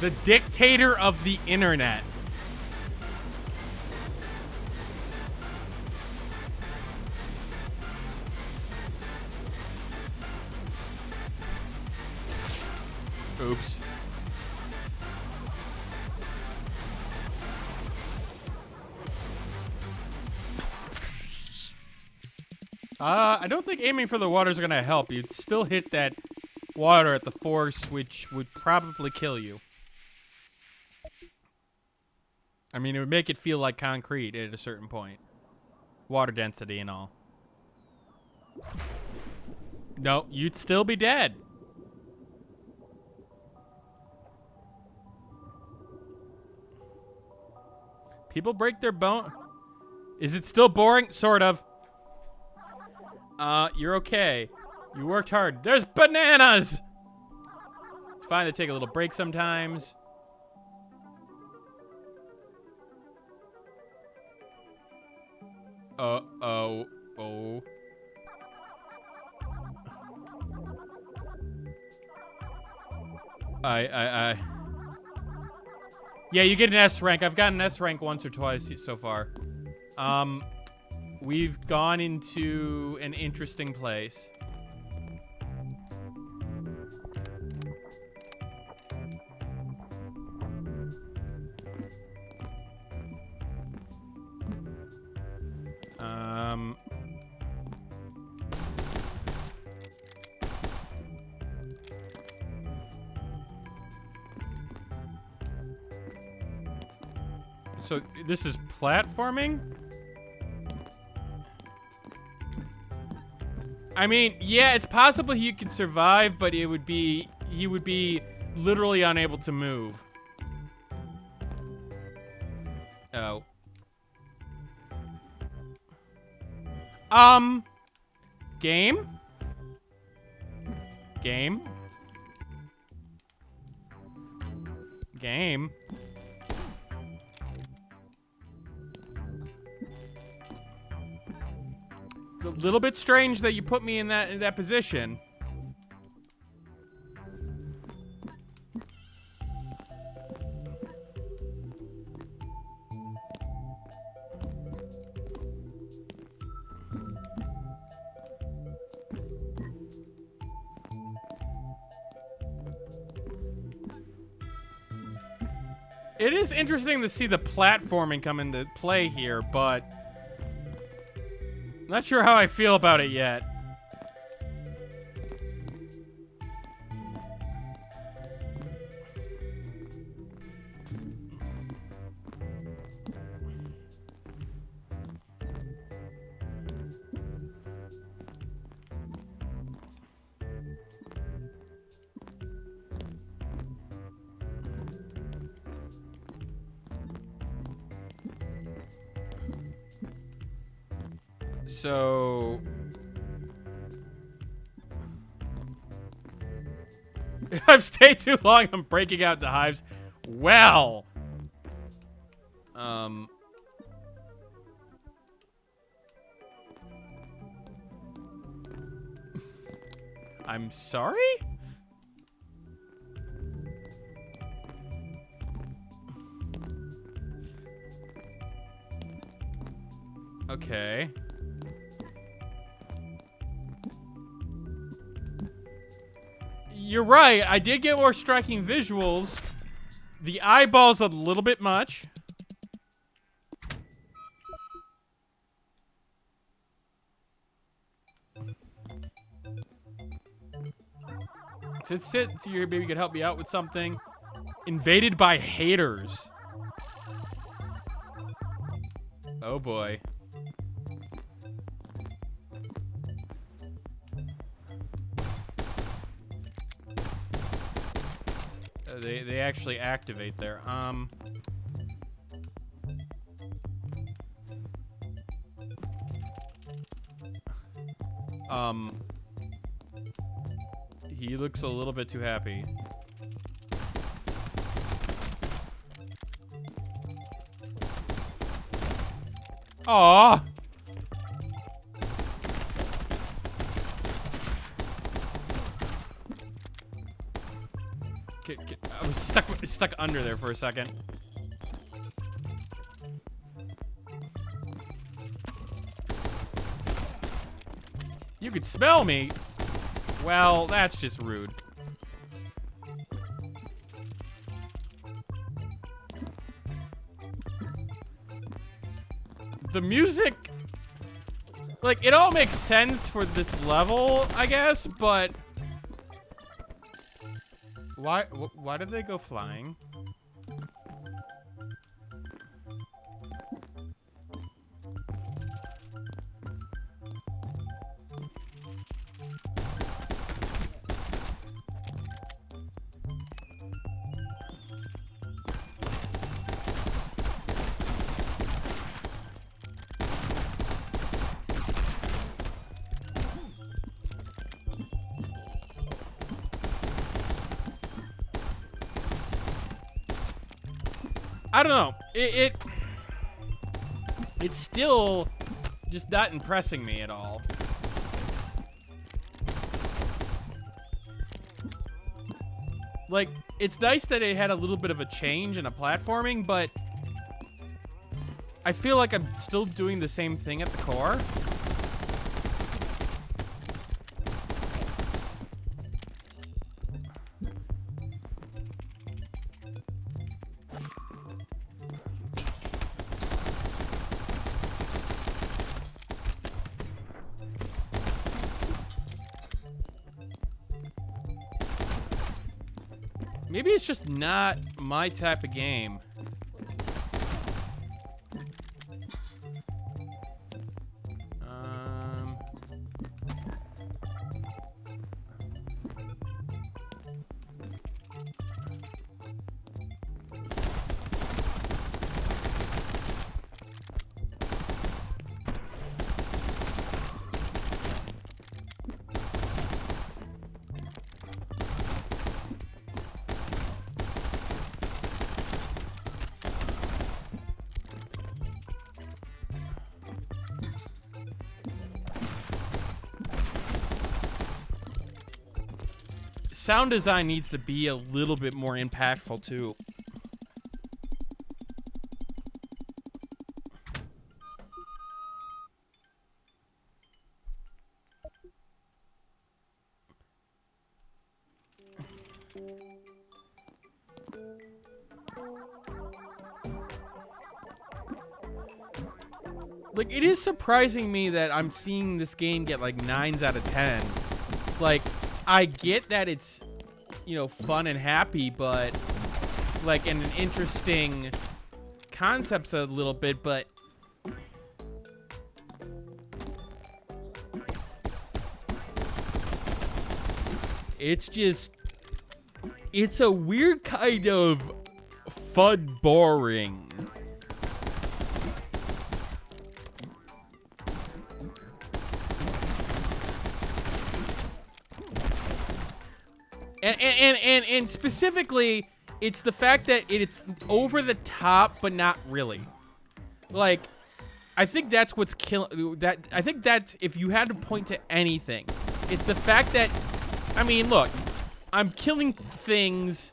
The dictator of the internet. Oops. I don't think aiming for the water is going to help. You'd still hit that water at the force, which would probably kill you. I mean, it would make it feel like concrete at a certain point. Water density and all. No, you'd still be dead. People break their bone. Is it still boring? Sort of. You're okay. You worked hard. There's bananas! It's fine to take a little break sometimes. Oh. Yeah, you get an S rank. I've gotten an S rank once or twice so far. We've gone into an interesting place. So this is platforming? I mean, yeah, it's possible you could survive, but you would be literally unable to move. Oh. Game? Game? Game? It's a little bit strange that you put me in that position. It is interesting to see the platforming come into play here, but I'm not sure how I feel about it yet. So if I've stayed too long, I'm breaking out the hives. Well, I'm sorry? Okay. You're right. I did get more striking visuals. The eyeball's a little bit much. Sit, so you maybe could help me out with something. Invaded by haters. Oh boy. They actually activate there. He looks a little bit too happy. Aww. I was stuck under there for a second. You could smell me. Well, that's just rude. The music, like, it all makes sense for this level, I guess, but why did they go flying? I don't know. It's still just not impressing me at all. Like, it's nice that it had a little bit of a change in a platforming, but I feel like I'm still doing the same thing at the core. Maybe it's just not my type of game. Sound design needs to be a little bit more impactful too. Like, it is surprising me that I'm seeing this game get like 9s out of 10. Like, I get that it's, you know, fun and happy, but like, and an interesting concepts a little bit, but it's just, it's a weird kind of fun boring. And specifically, it's the fact that it's over the top, but not really. Like, I think that's what's killing that. I think that's, if you had to point to anything, it's the fact that, I mean, look, I'm killing things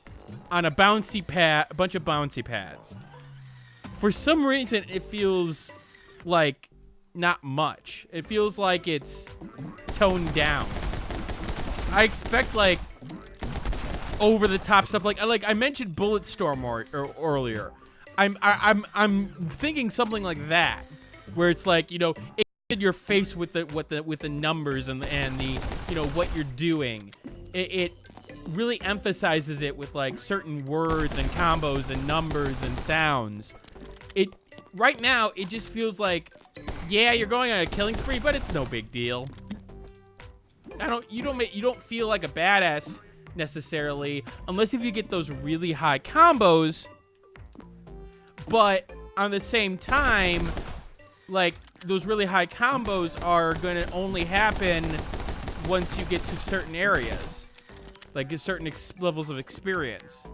on a bouncy pad, a bunch of bouncy pads. For some reason, it feels like not much. It feels like it's toned down. I expect like over the top stuff. Like I mentioned Bulletstorm earlier. I'm thinking something like that, where it's like, you know, in your face with the numbers and the you know what you're doing. It really emphasizes it with like certain words and combos and numbers and sounds. Right now it just feels like, yeah, you're going on a killing spree, but it's no big deal. You don't feel like a badass necessarily, unless if you get those really high combos. But on the same time, like, those really high combos are going to only happen once you get to certain areas. Like, certain levels of experience.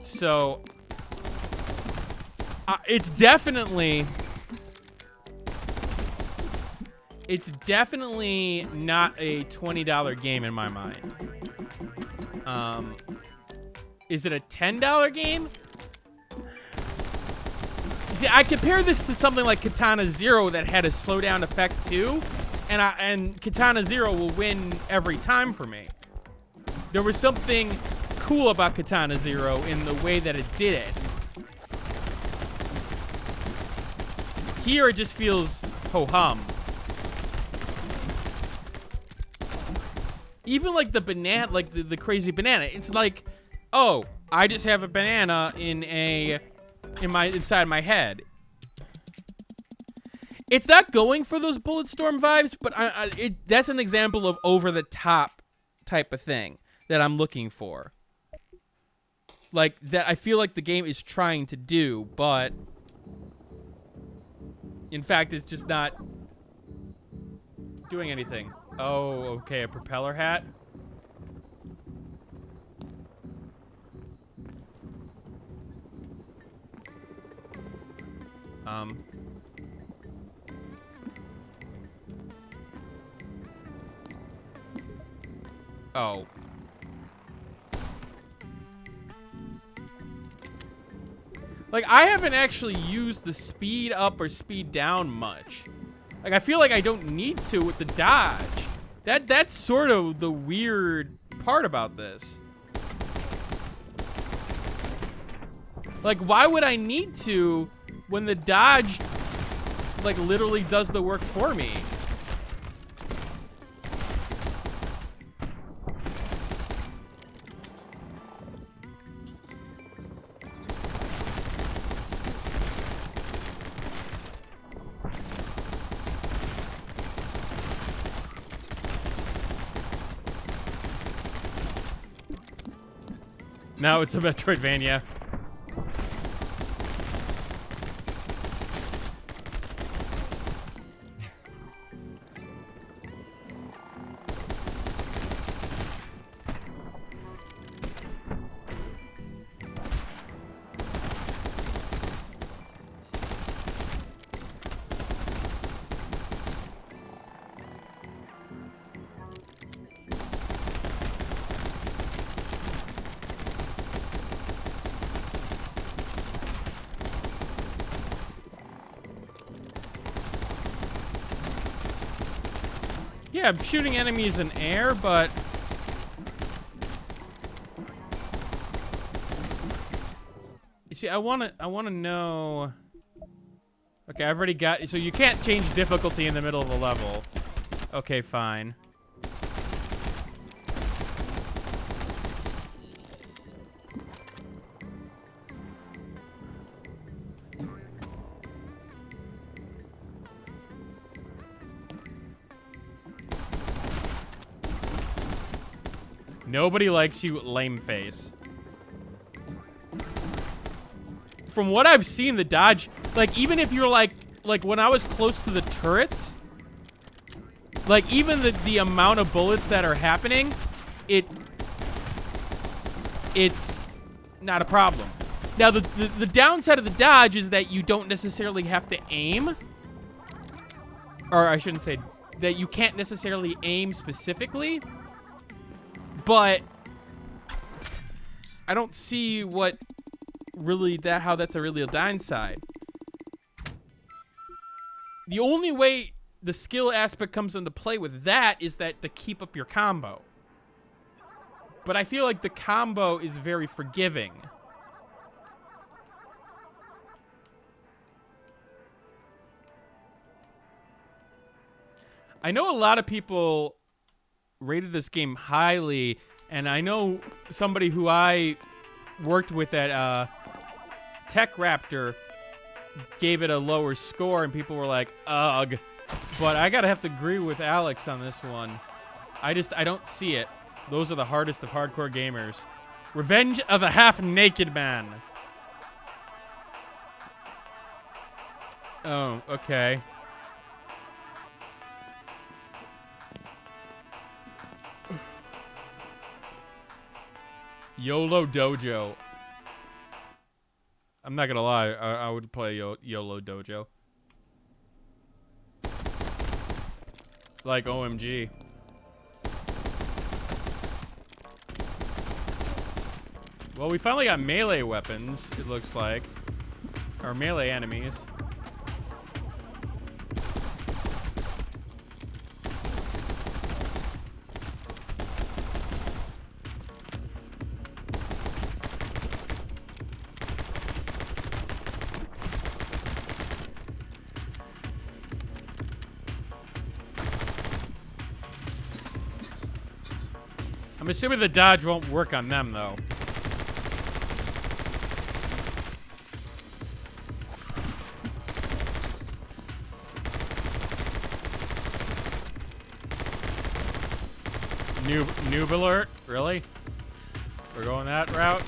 So, it's definitely not a $20 game in my mind. Is it a $10 game? You see, I compare this to something like Katana Zero that had a slowdown effect too, and Katana Zero will win every time for me. There was something cool about Katana Zero in the way that it did it. Here it just feels ho-hum. Even like the banana, like the crazy banana, it's like, oh, I just have a banana inside my head. It's not going for those Bulletstorm vibes, but that's an example of over the top type of thing that I'm looking for. Like that, I feel like the game is trying to do, but in fact, it's just not doing anything. Oh, okay, a propeller hat. Oh. Like, I haven't actually used the speed up or speed down much. Like, I feel like I don't need to with the dodge. That's sort of the weird part about this. Like, why would I need to when the dodge, like, literally does the work for me? Now it's a Metroidvania. Yeah, I'm shooting enemies in air, but you see, I wanna know. Okay, I've already got. So you can't change difficulty in the middle of the level. Okay, fine. Nobody likes you, lame face. From what I've seen, the dodge, like, even if you're like when I was close to the turrets, like, even the amount of bullets that are happening, it's not a problem. Now, the downside of the dodge is that you don't necessarily have to aim. Or I shouldn't say that you can't necessarily aim specifically. But I don't see what really how that's a real downside. The only way the skill aspect comes into play with that is that to keep up your combo. But I feel like the combo is very forgiving. I know a lot of people rated this game highly, and I know somebody who I worked with at Tech Raptor gave it a lower score, and people were like, ugh. But I gotta have to agree with Alex on this one. I don't see it. Those are the hardest of hardcore gamers. Revenge of the Half-Naked Man. Oh, okay. YOLO Dojo. I'm not gonna lie, I would play YOLO Dojo. Like OMG. Well, we finally got melee weapons, it looks like. Or melee enemies. I'm assuming the dodge won't work on them, though. Noob alert? Really? We're going that route?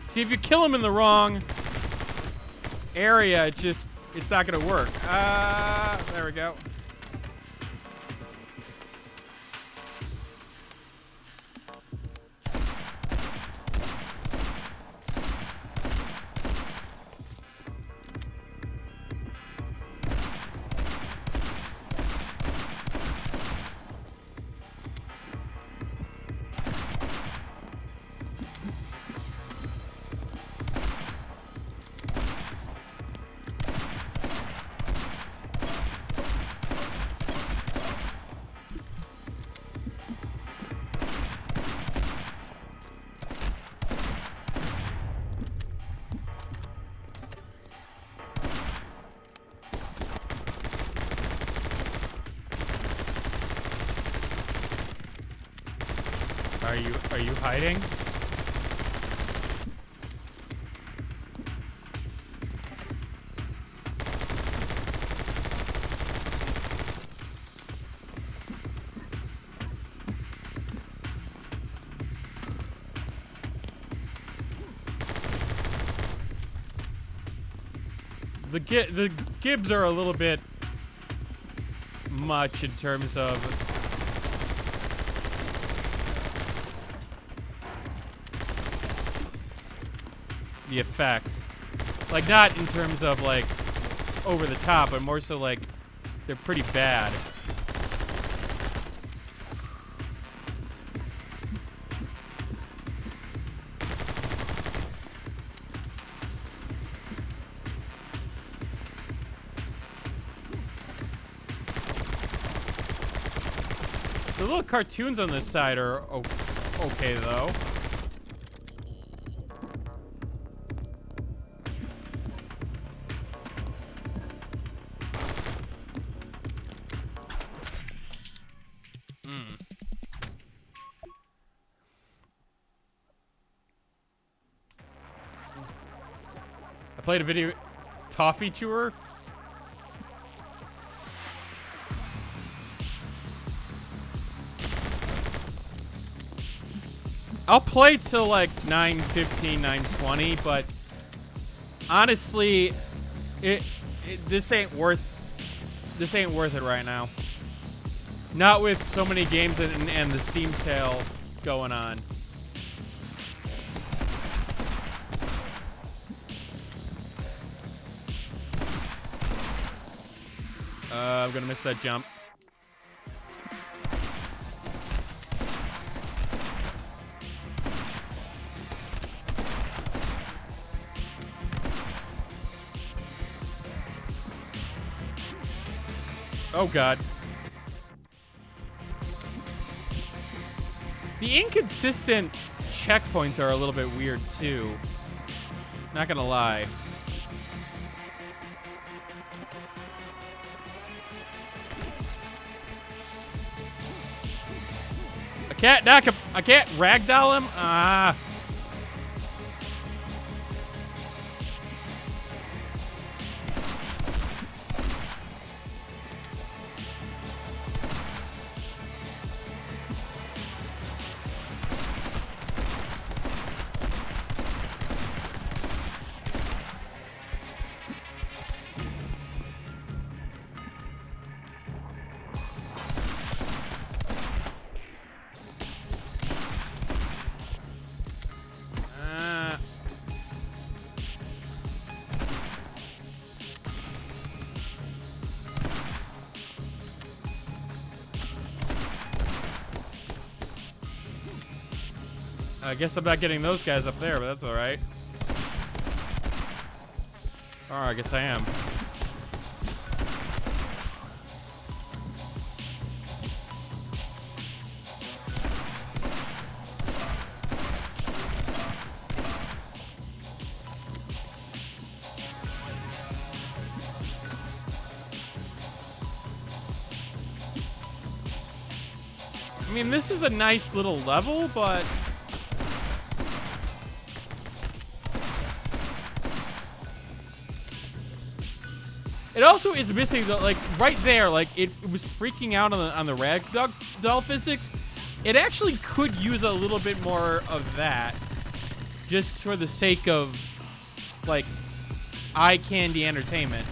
See, if you kill him in the wrong area, it's not gonna work. There we go. Are you hiding? The gibs are a little bit much in terms of the effects. Like, not in terms of, like, over the top, but more so, like, they're pretty bad. The little cartoons on this side are okay, though. I played a video, Toffee Chewer. I'll play till like 9:15, 9:20, but honestly, this ain't worth it right now. Not with so many games and the Steam sale going on. I'm gonna miss that jump. Oh, God. The inconsistent checkpoints are a little bit weird, too. Not gonna lie. I can't ragdoll him? Ah. I guess I'm not getting those guys up there, but that's all right. Oh, I guess I am. I mean, this is a nice little level, but it also is missing the, like, right there, like, it was freaking out on the ragdoll physics. It actually could use a little bit more of that, just for the sake of, like, eye candy entertainment.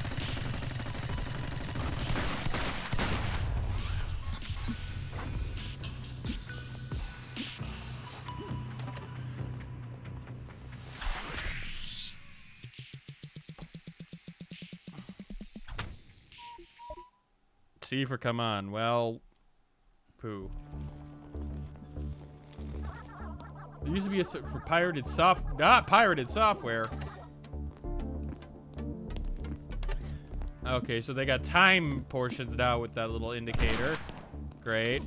See for come on. Well, poo. There used to be a for pirated not pirated software. Okay, so they got time portions now with that little indicator. Great.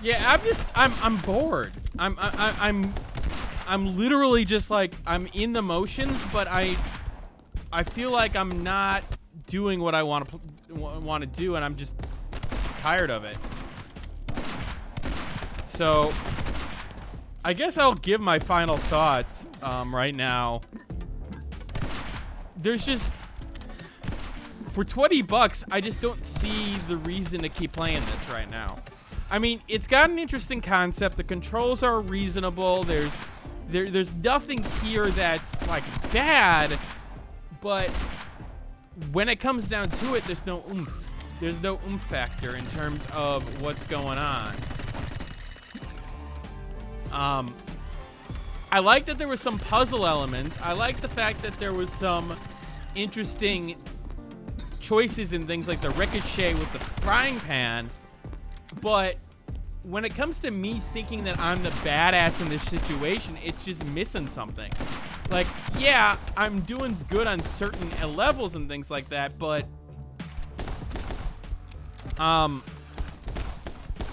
Yeah, I'm bored. I'm literally just like, I'm in the motions, but I feel like I'm not doing what I want to do, and I'm just tired of it. So, I guess I'll give my final thoughts right now. There's just, for 20 bucks, I just don't see the reason to keep playing this right now. I mean, it's got an interesting concept. The controls are reasonable. There's nothing here that's like bad, but when it comes down to it, there's no oomph. There's no oomph factor in terms of what's going on. I like that there was some puzzle elements. I like the fact that there was some interesting choices in things like the ricochet with the frying pan. But when it comes to me thinking that I'm the badass in this situation, it's just missing something. Like, yeah, I'm doing good on certain levels and things like that, but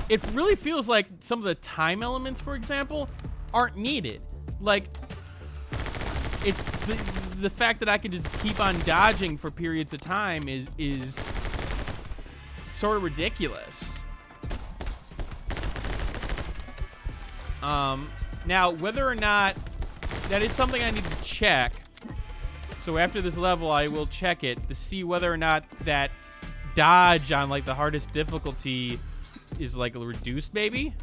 it really feels like some of the time elements, for example, aren't needed. Like, it's the fact that I can just keep on dodging for periods of time is sort of ridiculous. Now, whether or not that is something I need to check. So after this level, I will check it to see whether or not that dodge on like the hardest difficulty is like reduced, maybe.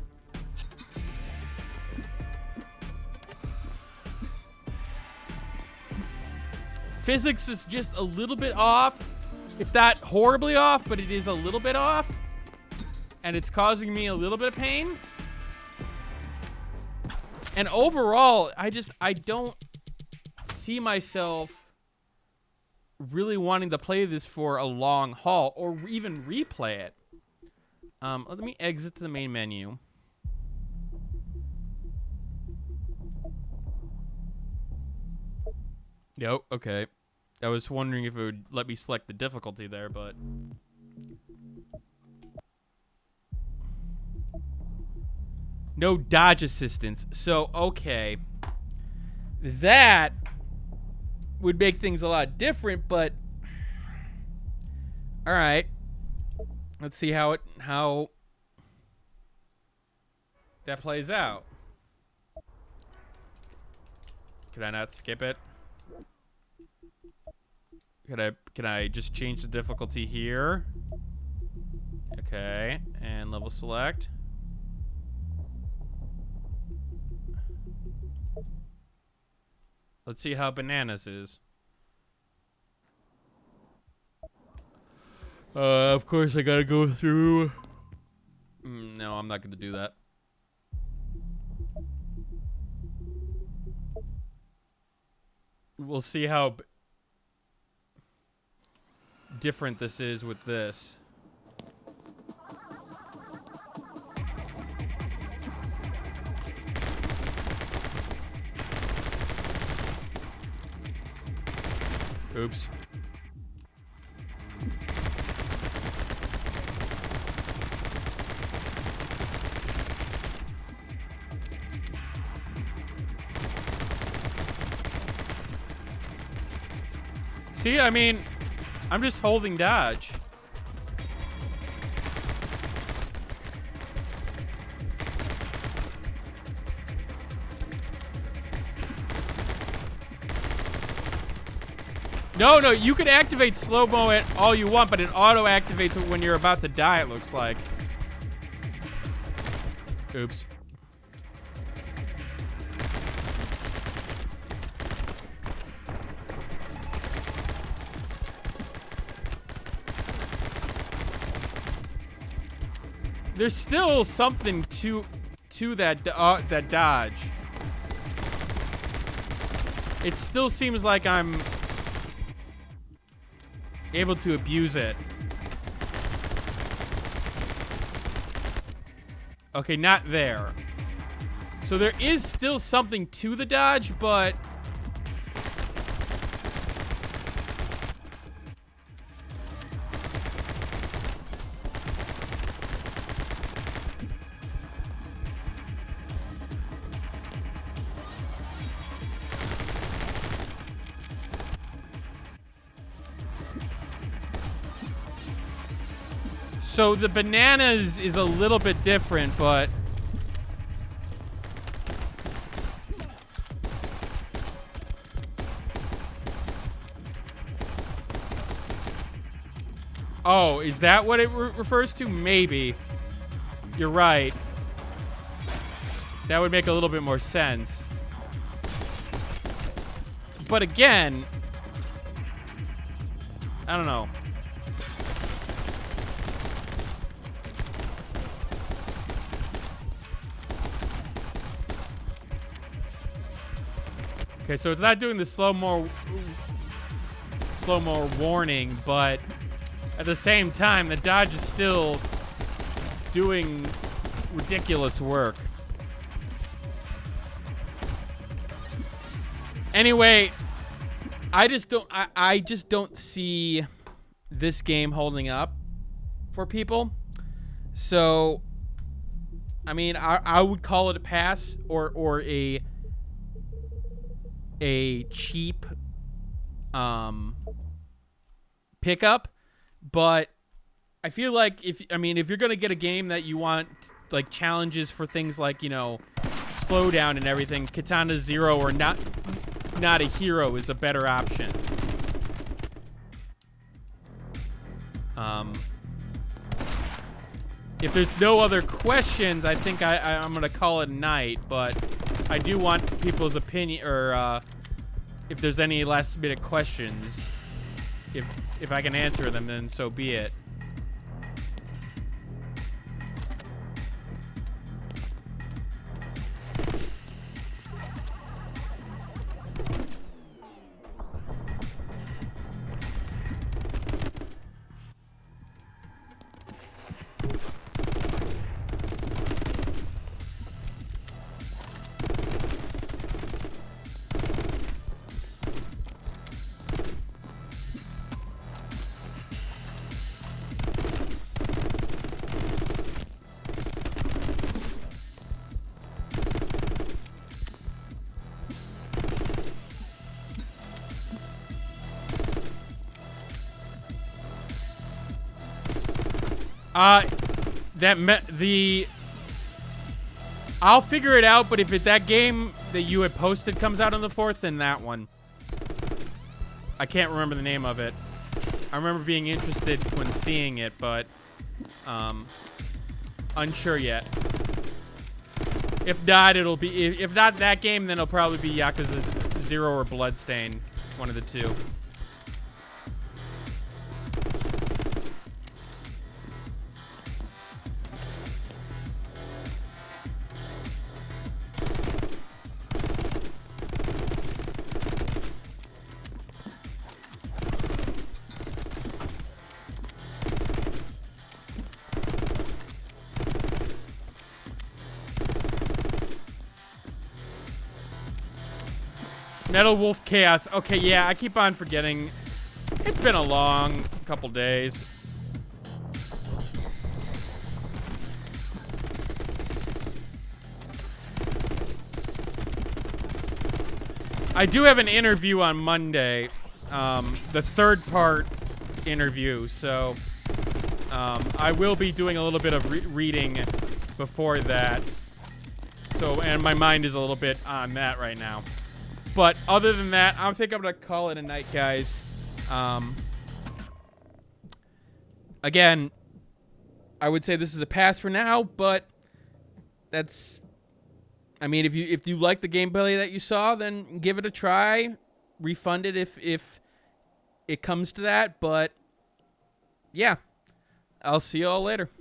Physics is just a little bit off. It's not horribly off, but it is a little bit off. And it's causing me a little bit of pain. And overall, I don't see myself really wanting to play this for a long haul or even replay it. Let me exit to the main menu. Yep, okay. I was wondering if it would let me select the difficulty there, but... No dodge assistance. So, okay. That would make things a lot different, but... Alright. Let's see how that plays out. Can I not skip it? Can I just change the difficulty here? Okay, and level select. Let's see how bananas is. Of course I gotta go through. No, I'm not gonna do that. We'll see how different this is with this. Oops. See, I mean, I'm just holding dodge. No, you can activate slow-mo it all you want, but it auto-activates it when you're about to die, it looks like. Oops. There's still something to that dodge. It still seems like I'm able to abuse it. Okay, not there. So there is still something to the dodge, but... So the bananas is a little bit different, but... Oh, is that what it refers to? Maybe. You're right. That would make a little bit more sense. But again... I don't know. Okay, so it's not doing the slow-mo warning, but at the same time, the dodge is still doing ridiculous work. Anyway, I just don't see this game holding up for people. So, I mean, I would call it a pass or a cheap pickup, but I feel like if you're gonna get a game that you want like challenges for things like, you know, slowdown and everything, Katana Zero or not a hero is a better option. If there's no other questions, I think I'm gonna call it a night. But I do want people's opinion, or if there's any last minute questions, if I can answer them, then so be it. I'll figure it out, but if that game that you had posted comes out on the 4th, then that one. I can't remember the name of it. I remember being interested when seeing it, but unsure yet. If not, if not that game, then it'll probably be Yakuza 0 or Bloodstain, one of the two. Metal Wolf Chaos. Okay, yeah, I keep on forgetting. It's been a long couple days. I do have an interview on Monday, the 3rd part interview, so I will be doing a little bit of reading before that. So, and my mind is a little bit on that right now. But other than that, I think I'm going to call it a night, guys. Again, I would say this is a pass for now, but that's... I mean, if you like the gameplay that you saw, then give it a try. Refund it if it comes to that. But, yeah. I'll see you all later.